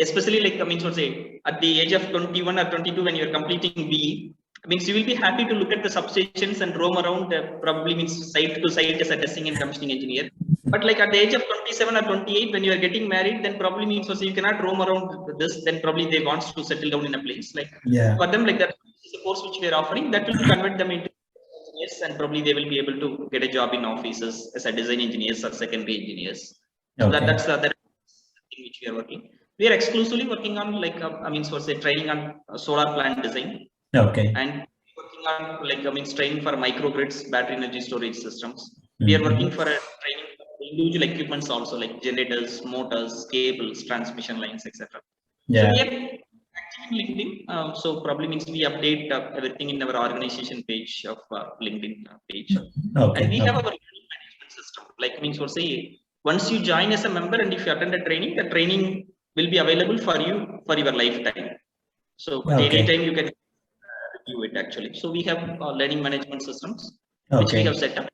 especially like, I mean, so say at the age of 21 or 22 when you're completing BE, means you will be happy to look at the substations and roam around, probably means site to site as a testing and commissioning engineer. But like at the age of 27 or 28 when you are getting married, then probably means so you cannot roam around this, then probably they want to settle down in a place. Like for them, like that is a course which we are offering that will convert them into engineers, and probably they will be able to get a job in offices as a design engineers or secondary engineers. So that's the other thing which we are working. We are exclusively working on like I mean, so say training on solar plant design. And working on like, I mean, training for microgrids, battery energy storage systems. We are working for a training for individual equipments also, like generators, motors, cables, transmission lines, etc. So we are active in LinkedIn. So probably means we update everything in our organization page of LinkedIn page. And we have our management system. Like means for say once you join as a member and if you attend a training, the training will be available for you for your lifetime. So anytime you can review it actually. So we have learning management systems which we have set up.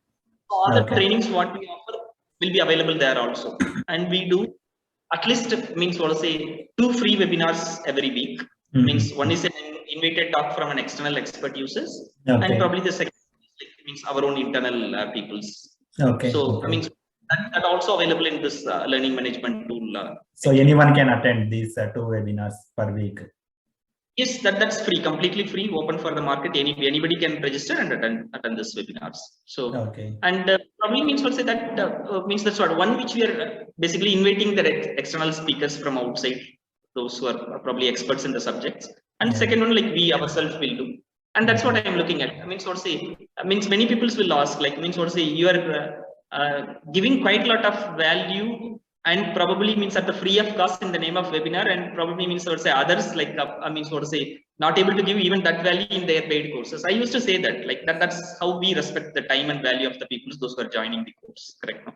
So all the trainings what we offer will be available there also. And we do at least means what I say 2 free webinars every week. Means one is an invited talk from an external expert users, and probably the second means our own internal peoples. So I mean that also available in this learning management tool. So anyone can attend these 2 webinars per week. Yes, that's free, completely free, open for the market. Anybody can register and attend this webinars. So and probably means also that means that's what one which we are basically inviting the external speakers from outside, those who are probably experts in the subjects. And second one, like we ourselves will do. And that's what I'm looking at. I mean, sort of say, means many people will ask, like, means sort of say, you are giving quite a lot of value, and probably means at the free of cost in the name of webinar, and probably means sort of say others like I mean sort of say not able to give even that value in their paid courses. I used to say that like that's how we respect the time and value of the people those who are joining the course, correct? No?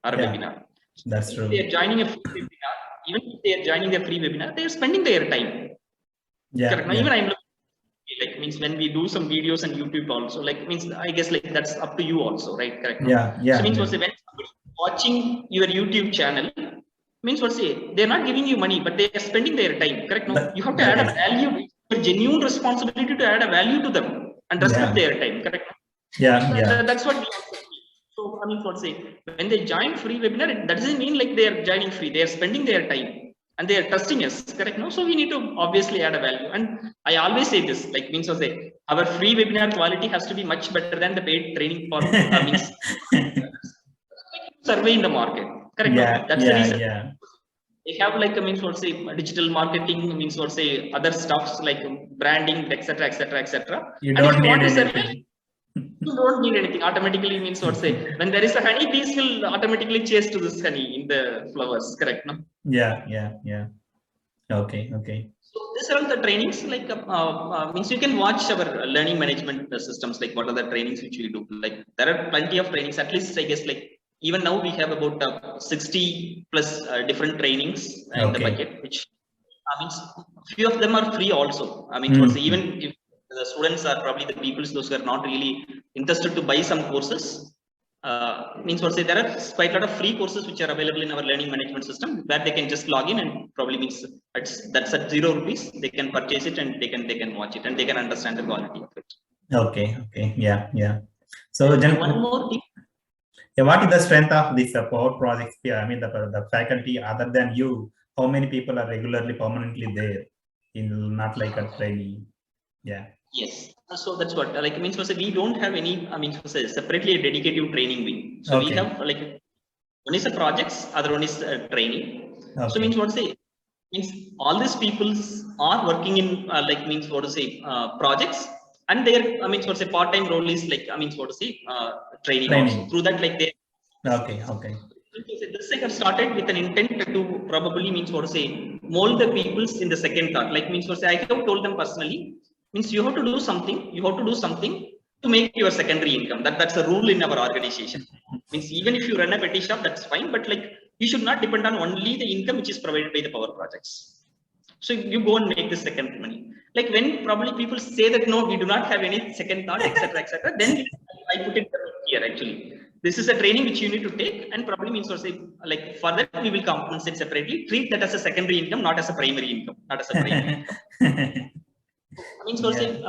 Or webinar. That's true. If they are joining a free webinar, even if they are joining a free webinar, they are spending their time. Correct? Now, even I'm looking like means when we do some videos on YouTube also, like means I guess like that's up to you also, right? Correct? No? So means when somebody watching your YouTube channel, means what say they're not giving you money, but they are spending their time. Correct? No, you have to add a value, a genuine responsibility to add a value to them and respect their time. Correct? That's what we also see. So I mean, what say when they join free webinar, that doesn't mean like they are joining free. They are spending their time and they are trusting us. Correct? No, so we need to obviously add a value. And I always say this, like means what say our free webinar quality has to be much better than the paid training for means. Survey in the market, correct? That's the reason. They have like means what say digital marketing, means what say other stuffs like branding, etc., etc., etc. You don't need anything. You don't need anything. Automatically means what say when there is a honey, bees will automatically chase to this honey in the flowers, correct? No? Okay. So these are all the trainings. Like means you can watch our learning management systems. Like what are the trainings which we do? Like there are plenty of trainings. At least I guess like. Even now we have about 60 plus different trainings in the bucket, which means few of them are free also. I mean, even if the students are probably the people those who are not really interested to buy some courses, means what say there are quite a lot of free courses which are available in our learning management system where they can just log in and probably means that's at 0 rupees. They can purchase it and they can watch it and they can understand the quality of it. Okay. So one more thing. What is the strength of this Power Projects? I mean, the faculty other than you, how many people are regularly, permanently there in not like a trainee? Yes. So that's what like means was we don't have any. I mean, separately a dedicated training wing. So we have like one is a projects, other one is a training. So means what say means all these peoples are working in like means what to say projects. And their, I mean, so say part-time role is like, I mean, so to say, training. Also. Through that, like they. Okay. This I have started with an intent to probably means what to say, mold the peoples in the second thought. Like means what to say, I have told them personally, means you have to do something. You have to do something to make your secondary income. That's a rule in our organization. Means even if you run a petty shop, that's fine. But like you should not depend on only the income which is provided by the Power Projects. So you go and make the second money. Like when probably people say that no, we do not have any second thought, etc., then I put it here actually. This is a training which you need to take, and probably means to say like for that we will compensate separately. Treat that as a secondary income, not as a primary income, not as a primary income. I mean, so say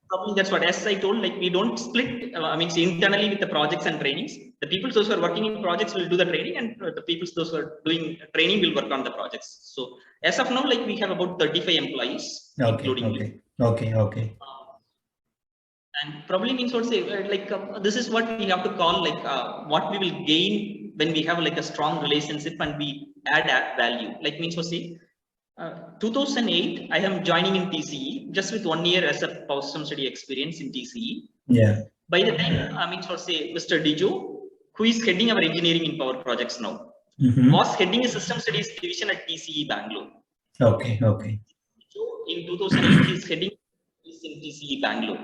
probably that's what as I told. Like we don't split. I mean, internally with the projects and trainings, the people those who are working in projects will do the training, and the people those who are doing training will work on the projects. So as of now, like we have about 35 employees, including me. Okay. And probably means what say like this is what we have to call like what we will gain when we have like a strong relationship and we add value. Like means what say 2008 I am joining in TCE just with 1 year as a post-system study experience in TCE. By the time I mean what say Mr. Dijo, who is heading our engineering in Power Projects now, was heading a system studies division at TCE Bangalore. Okay. So in 2008 he is heading in TCE Bangalore.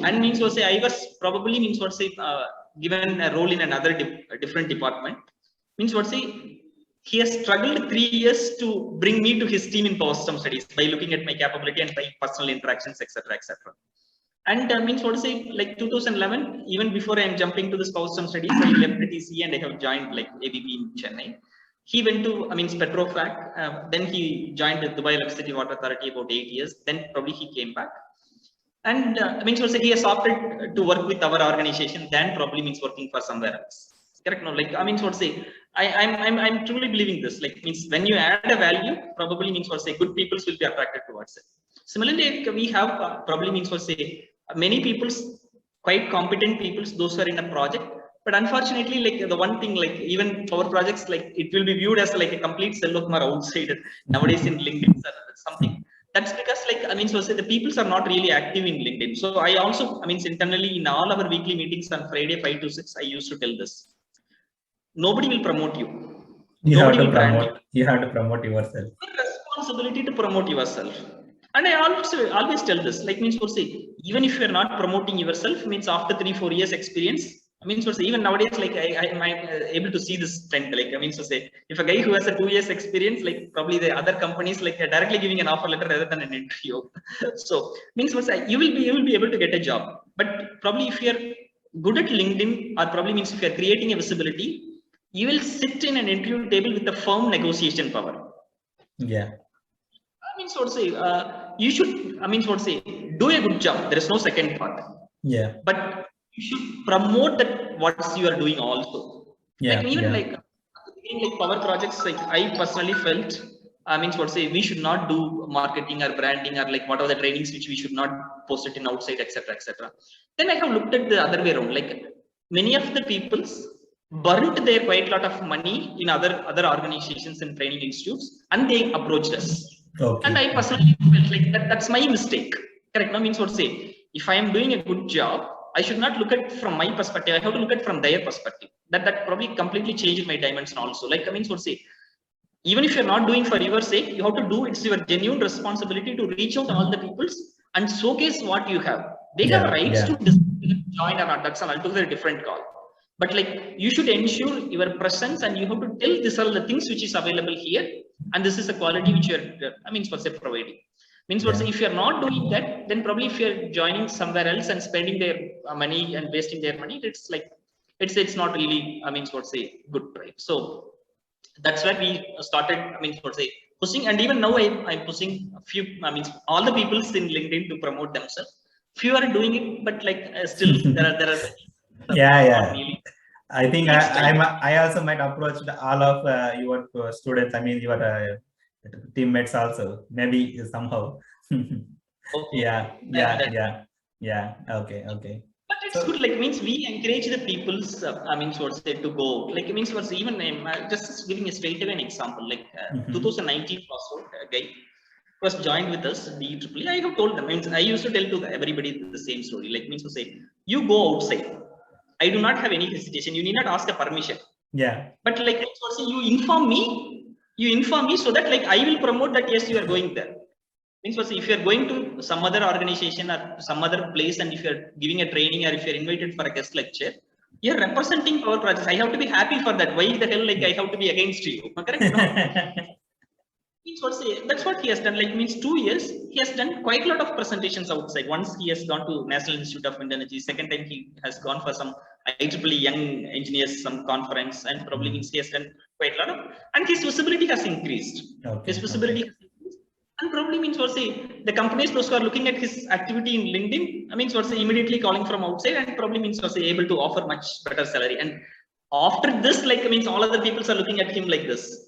And means what say I was probably means what say given a role in another different department. Means what say he has struggled 3 years to bring me to his team in Power System Studies by looking at my capability and my personal interactions, etc. And means what to say like 2011, even before I am jumping to this Power System Studies, I left the TCE and I have joined like ABB in Chennai. He went to, I mean, Petrofac. Then he joined the Dubai Electricity Water Authority about 8 years. Then probably he came back. And I mean, so he has opted to work with our organization than probably means working for somewhere else. Correct? No, like I mean, so to say, I'm truly believing this. Like means when you add a value, probably means what say good people will be attracted towards it. Similarly, we have probably means what say many people's quite competent people, those who are in a project. But unfortunately, like the one thing, like even our projects, like it will be viewed as like a complete sell of our outside nowadays in LinkedIn or something. That's because like I mean, so say the peoples are not really active in LinkedIn. So I also, I mean, internally in all our weekly meetings on Friday 5 to 6, I used to tell this. Nobody will promote you. Nobody will brand you. You have to promote yourself. Your responsibility to promote yourself. And I also always tell this, like means for say, even if you are not promoting yourself, means after 3-4 years experience, I mean, so say, even nowadays, like I'm able to see this trend. Like I mean, so say, if a guy who has a 2 years experience, like probably the other companies, like they're directly giving an offer letter rather than an interview. So means what say, you will be able to get a job. But probably if you're good at LinkedIn, or probably means if you're creating a visibility, you will sit in an interview table with a firm negotiation power. Yeah. I mean, so to say, you should, I mean, so to say, do a good job. There is no second part. Yeah. But you should promote that what you are doing also. Yeah. Like even yeah. like power projects, like I personally felt, I mean, what to say, we should not do marketing or branding or like what are the trainings which we should not post it in outside, etc., etc. Then I have looked at the other way around. Like many of the people's burnt their quite a lot of money in other organizations and training institutes, and they approached us. Okay. And I personally felt like that's my mistake. Correct? No, means what to say. If I am doing a good job, I should not look at from my perspective. I have to look at from their perspective. That probably completely changed my dimension also. Like I mean, what to say. Even if you're not doing for your sake, you have to do. It's your genuine responsibility to reach out to all the peoples and showcase what you have. They have rights to join or not. That's an altogether different call. But like you should ensure your presence and you have to tell these are the things which is available here, and this is the quality which you're, I mean, what's providing. Means what if you're not doing that, then probably if you're joining somewhere else and spending their money and wasting their money, it's like it's not really, I mean, what say good, right? So that's where we started, I mean, what say pushing, and even now I'm pushing a few, I mean, all the people in LinkedIn to promote themselves. Few are doing it, but like still there are yeah. I think I also might approach all of your students. I mean, your teammates also, maybe somehow. Yeah. Okay. But it's good. Like means we encourage the people's. I mean, so say to go. Like it means what's even just giving a straight away an example. Like 2019 password guy was joined with us DEEE. I have told them. I used to tell to everybody the same story. Like means to say you go outside. I do not have any hesitation. You need not ask a permission. Yeah. But like you inform me so that like I will promote that yes, you are going there. Means what if you are going to some other organization or some other place, and if you are giving a training or if you are invited for a guest lecture, you are representing our project. I have to be happy for that. Why the hell like I have to be against you? Correct? No. Means what say that's what he has done. Like means 2 years he has done quite a lot of presentations outside. Once he has gone to National Institute of Wind Energy. Second time he has gone for some IEEE Young Engineers some conference, and probably means he has done quite a lot of, and his visibility has increased. His visibility has increased, and probably means what say the companies those who are looking at his activity in LinkedIn, I mean what say immediately calling from outside, and probably means what say able to offer much better salary. And after this, like means all other people are looking at him like this.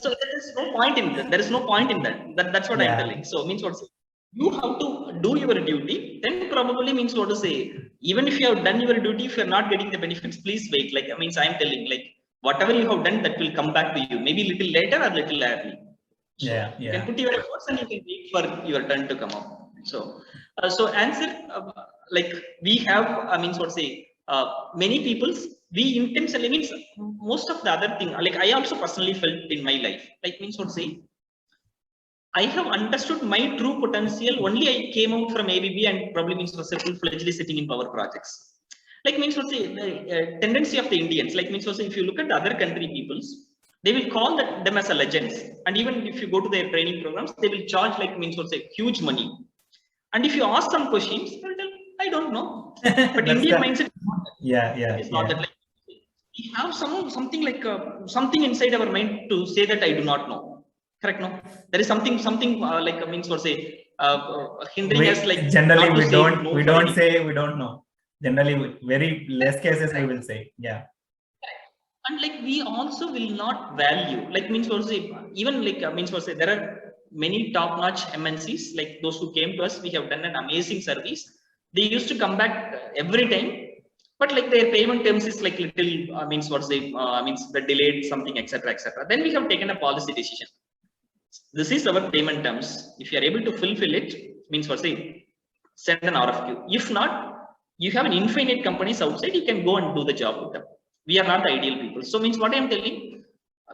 So there is no point in that. There is no point in that. That's what I'm telling. So means what to say, you have to do your duty. Then probably means what to say. Even if you have done your duty, if you are not getting the benefits, please wait. Like I means I'm telling, like whatever you have done, that will come back to you. Maybe little later or little early. So you can put your efforts and you can wait for your turn to come up. So answer like we have. I mean what to say. Many people's. We intentionally means most of the other thing, like I also personally felt in my life, like means what to say, I have understood my true potential only I came out from ABB and probably means was full-fledgedly sitting in power projects. Like means what to say, the tendency of the Indians, like means what to say, if you look at the other country peoples, they will call them as a legends, and even if you go to their training programs, they will charge like means what to say huge money. And if you ask some questions, they'll tell, I don't know. But Indian mindset, yeah. It's not that. Like, we have something like something inside our mind to say that I do not know. Correct? No, there is something like means for say hindering us, like generally not to say no we for don't any. say we don't know. Generally, very less cases we will say, yeah. And like we also will not value, like means for say, even like means for say, there are many top-notch MNCs, like those who came to us, we have done an amazing service. They used to come back every time, but like their payment terms is like little means what say means the delayed something, etc., etc. Then we have taken a policy decision. This is our payment terms. If you are able to fulfill it, means what say, send an RFQ. If not, you have an infinite companies outside, you can go and do the job with them. We are not the ideal people. So means what I am telling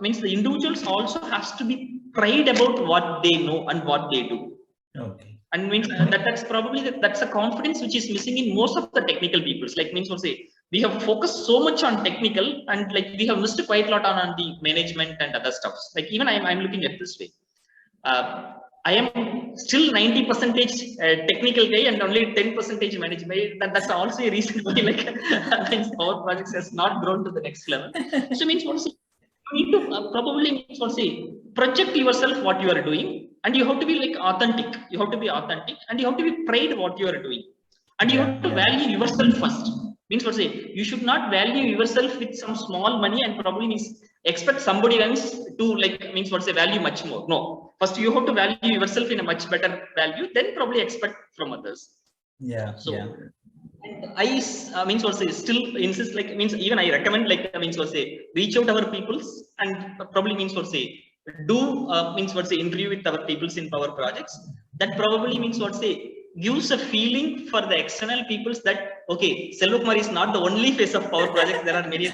means the individuals also has to be pride about what they know and what they do. Okay. And means that's probably that's a confidence which is missing in most of the technical peoples. Like means what say, we have focused so much on technical and like we have missed quite a lot on the management and other stuff. Like even I'm looking at this way. I am still 90% technical guy and only 10% management. That's also a reason why like our projects has not grown to the next level. So means what you need to probably means what say, project yourself what you are doing, and you have to be like authentic. You have to be authentic, and you have to be proud what you are doing, and you have to value yourself first. Means what say, you should not value yourself with some small money and probably means expect somebody else to like means what say value much more. No, first you have to value yourself in a much better value, then probably expect from others. Yeah. So yeah. I means what say still insist like means even I recommend like means what say reach out our peoples and probably means what say do means what say interview with our peoples in power projects. That probably means what say gives a feeling for the external peoples that okay, Selvakumar is not the only face of power projects. There are many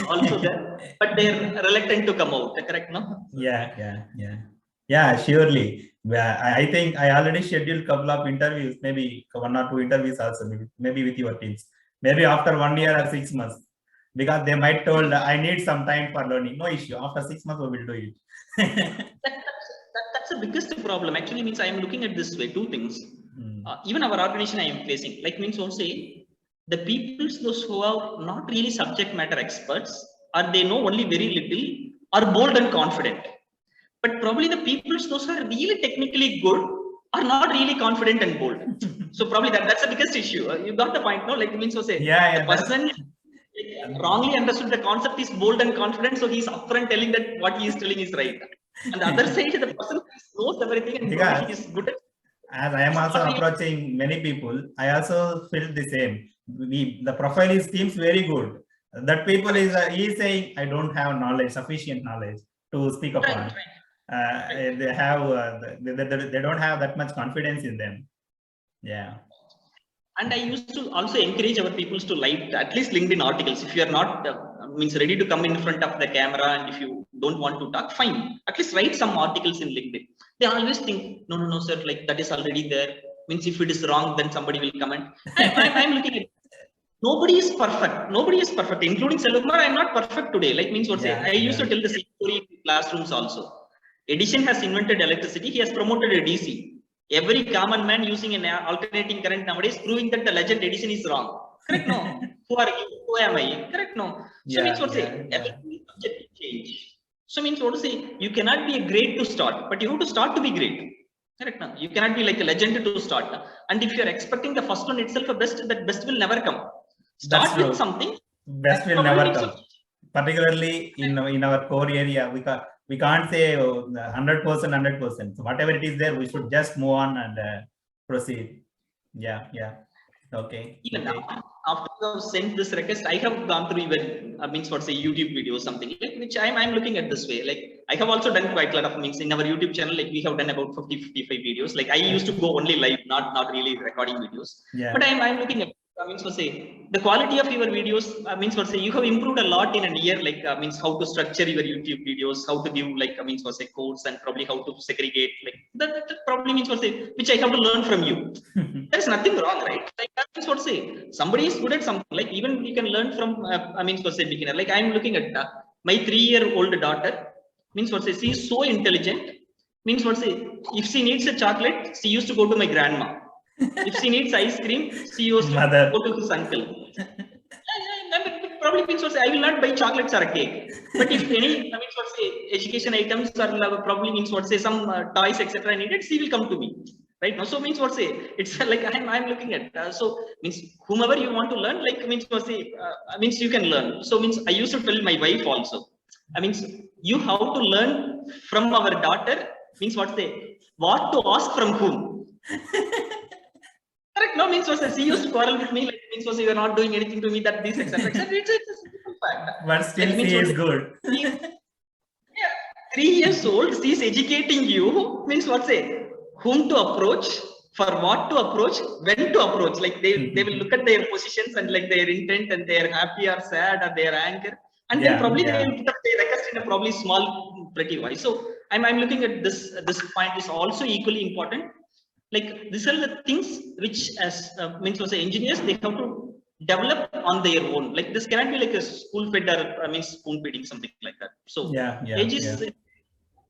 also there, but they're reluctant to come out. Correct? No? Yeah, surely. I think I already scheduled a couple of interviews, maybe 1 or 2 interviews also, maybe with your teams, maybe after 1 year or 6 months, because they might told I need some time for learning. No issue. After 6 months, we will do it. That's the biggest problem. Actually, means I am looking at this way. Two things. Even our organization I am facing, like means also say the peoples those who are not really subject matter experts or they know only very little are bold and confident. But probably the peoples those who are really technically good are not really confident and bold. So probably that's the biggest issue. You got the point, no? Like means to say the person wrongly understood the concept is bold and confident, so he's upfront telling that what he is telling is right. And the other side, the person knows everything and he is good at. As I am also approaching many people, I also feel the same. The profile seems very good. That people is he is saying I don't have knowledge, sufficient knowledge to speak upon. They have they don't have that much confidence in them. Yeah. And I used to also encourage our people to like at least LinkedIn articles. If you are not means ready to come in front of the camera and if you don't want to talk, fine. At least write some articles in LinkedIn. They always think, no, sir, like that is already there. Means if it is wrong, then somebody will comment. I'm looking at nobody is perfect. Nobody is perfect, including Selvakumar. I'm not perfect today. Like means what say? I used to tell the same story in classrooms also. Edison has invented electricity. He has promoted a DC. Every common man using an alternating current nowadays proving that the legend Edison is wrong. Correct? No. Who are you? Who am I? Correct? No. So means what say? Everything is subject to change. So means what to say? You cannot be a great to start, but you have to start to be great. Correct? No. You cannot be like a legend to start. And if you are expecting the first one itself a best, that best will never come. Start with something. Best will never come. Particularly in our core area, we can't say 100%. So whatever it is there, we should just move on and proceed. Yeah. Okay. Even after you have sent this request, I have gone through even means what say YouTube videos, something like which I'm looking at this way. Like I have also done quite a lot of means in our YouTube channel. Like we have done about 50-55 videos. Like I used to go only live, not really recording videos. But I'm looking at means what say the quality of your videos means what say you have improved a lot in a year. Like means how to structure your YouTube videos, how to give like means what say codes and probably how to segregate. Like that probably means what say which I have to learn from you. There's nothing wrong, right? Like that's what say somebody is good at something. Like even you can learn from means what say beginner. Like I'm looking at my 3-year-old daughter. Means what say she is so intelligent. Means what say if she needs a chocolate, she used to go to my grandma. If she needs ice cream, she used to go to his uncle. probably means what say, I will not buy chocolates or a cake. But if any, I mean what say, education items or probably means what say some toys etc. needed, she will come to me. Right now, so means what say, it's like I'm looking at so means whomever you want to learn, like means what say, means you can learn. So means I used to tell my wife also, I mean you have to learn from our daughter, means what say, what to ask from whom. Correct. No, means what say, she used to quarrel with me, like means what say, you are not doing anything to me, that this etc. It's a simple fact. But still like, she is good. Yeah, 3 years old, she is educating you, means what say, whom to approach, for what to approach, when to approach. Like they will look at their positions and like their intent and they are happy or sad or their anger, and then probably they will put up their request in a probably small pretty voice. So I'm looking at this point is also equally important. Like these are the things which as means also engineers, they have to develop on their own. Like this cannot be like a school fed or means spoon feeding, something like that. So age is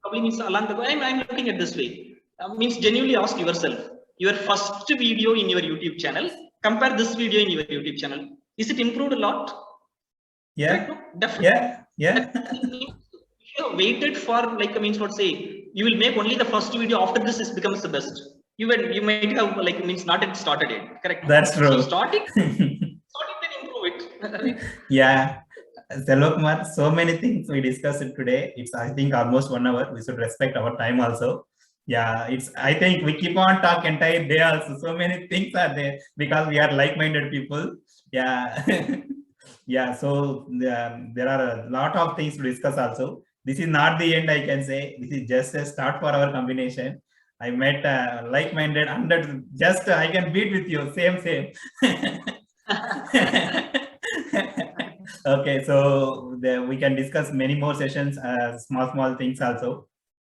probably means along the way. I'm looking at this way. Means genuinely ask yourself, your first video in your YouTube channel, compare this video in your YouTube channel. Is it improved a lot? Yeah. Right? No? Definitely. Yeah. If you have waited for like means what say, you will make only the first video, after this is becomes the best. You might have like means not yet started it. Correct? That's true. So start it then improve it. Yeah. Selvakumar, so many things we discussed today. It's I think almost 1 hour. We should respect our time also. Yeah, it's I think we keep on talk entire day also. So many things are there because we are like-minded people. Yeah. Yeah, so there are a lot of things to discuss also. This is not the end, I can say. This is just a start for our combination. I met like-minded 100, just I can beat with you, same. Okay, so we can discuss many more sessions, small things also.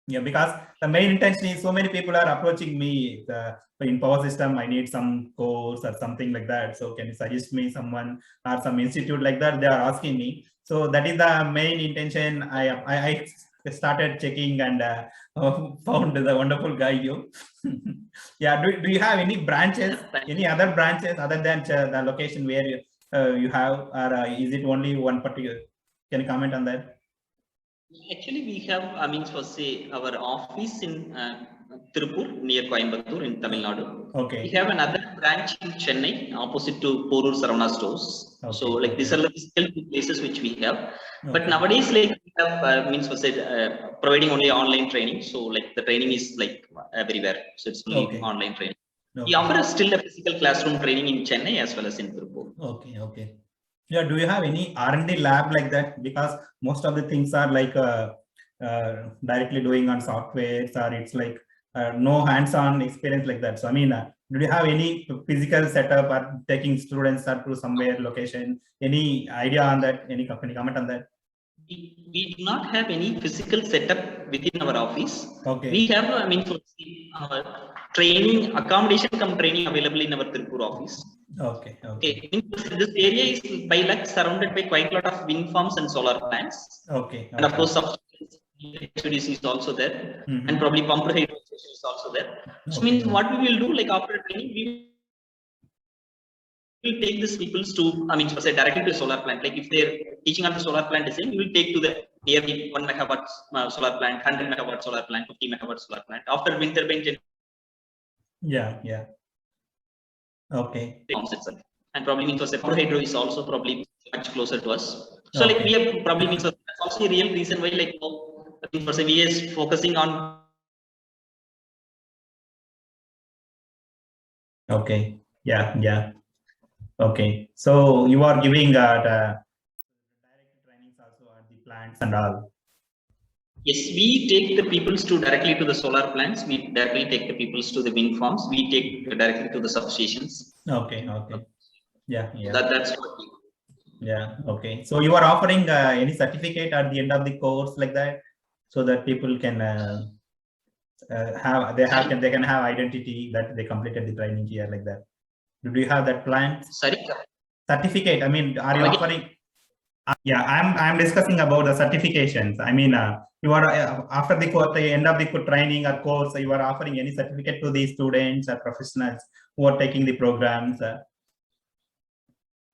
Yeah, because the main intention is so many people are approaching me in power system. I need some course or something like that. So can you suggest me someone or some institute like that? They are asking me. So that is the main intention. I started checking and found the wonderful guy you. Yeah, do you have any branches, any other branches other than the location where you have, or is it only one particular? Can you comment on that? Actually, we have, I mean, for say, our office in Tirupur near Coimbatore in Tamil Nadu. Okay. We have another branch in Chennai, opposite to Porur Saravana stores. Okay. So, like these are the physical places which we have. Okay. But nowadays, like we have means for say providing only online training. So, like the training is like everywhere. So it's only online training. Okay. We offer still a physical classroom training in Chennai as well as in Tirupur. Okay. Yeah, do you have any R&D lab like that? Because most of the things are like directly doing on software, or it's like no hands-on experience like that. So I mean, do you have any physical setup or taking students to somewhere location? Any idea on that? Any comment on that? We do not have any physical setup within our office. Okay. We have, I mean, for training, accommodation training available in our Tirupur office. Okay. This area is by luck surrounded by quite a lot of wind farms and solar plants. Okay. And of course, HVDC is also there, and probably pumped hydro station is also there. So means what we will do, like after training, we will take these people to, I mean, say directly to solar plant. Like if they're teaching on the solar plant design, we will take to the nearby 1 megawatt solar plant, 100 megawatt solar plant, 50 megawatt solar plant. After wind turbine. Yeah. Okay. And probably means pumped hydro is also probably much closer to us. So like we have probably means that's also a real reason why like we is focusing on. Okay. Yeah. Okay. So you are giving the direct trainings also at the plants and all. Yes, we take the peoples to directly to the solar plants. We directly take the peoples to the wind farms. We take directly to the substations. Okay. Yeah. That's what we do. Yeah. Okay. So you are offering any certificate at the end of the course like that, so that people can they can have identity that they completed the training here like that. Do you have that plan? Sorry. Certificate. I mean, are you offering? Yeah, I'm discussing about the certifications. I mean, you are after the end of the training or course, you are offering any certificate to the students or professionals who are taking the programs.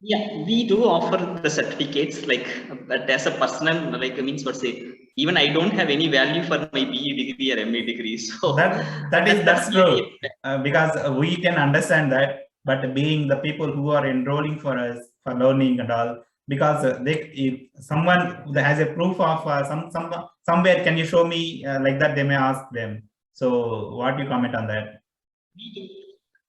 Yeah, we do offer the certificates, like, but as a personal, like, means what say, even I don't have any value for my BE degree or MA degree. So That's true, because we can understand that, but being the people who are enrolling for us for learning and all, because if someone that has a proof of somewhere, can you show me like that, they may ask them. So what do you comment on that?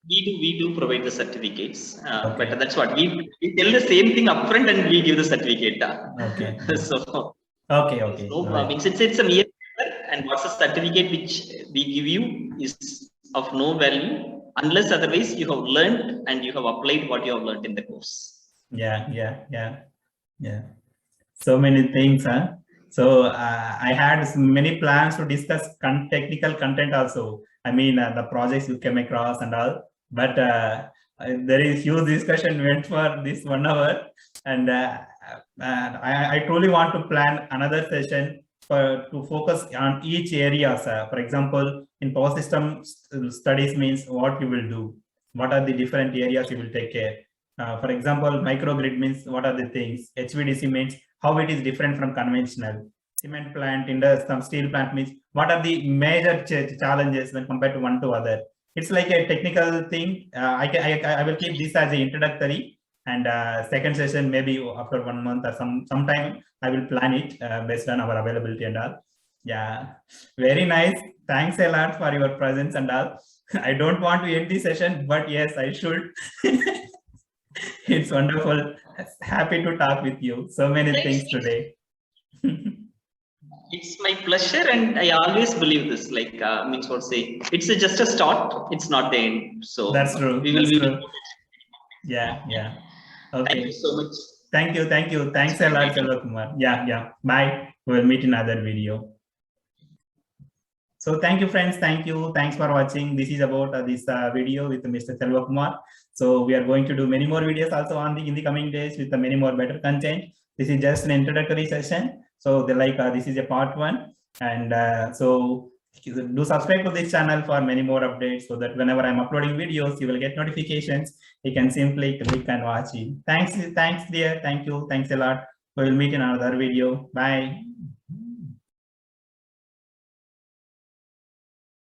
We do provide the certificates, Okay. but that's what we tell the same thing upfront and we give the certificate. Okay. So Okay. no, Right. means it's a mere paper, and what's the certificate which we give you is of no value unless otherwise you have learned and you have applied what you have learned in the course. Yeah. So many things, huh? So I had many plans to discuss technical content also. I mean, the projects you came across and all, but there is huge discussion went for this 1 hour, and I truly want to plan another session to focus on each area. For example, in power system studies means what you will do, what are the different areas you will take care. For example, microgrid means what are the things. HVDC means how it is different from conventional. Cement plant, some steel plant means what are the major challenges when compared to one to other. It's like a technical thing. I will keep this as an introductory, and second session maybe after 1 month or sometime I will plan it based on our availability and all. Yeah, very nice. Thanks a lot for your presence and all. I don't want to end the session, but yes, I should. It's wonderful. Happy to talk with you. So many things today. It's my pleasure, and I always believe this. Like, means what say, it's just a start. It's not the end. So that's true. We will be. True. Yeah. Okay. Thank you so much. Thank you. Thanks a lot, Selva Kumar. Yeah. Bye. We'll meet in another video. So thank you, friends. Thanks for watching. This is about this video with Mr. Selva Kumar. So we are going to do many more videos also in the coming days with many more better content. This is just an introductory session. So this is a part 1, and so do subscribe to this channel for many more updates, so that whenever I'm uploading videos, you will get notifications. You can simply click and watch it. Thanks dear. Thank you. Thanks a lot. We will meet in another video. Bye.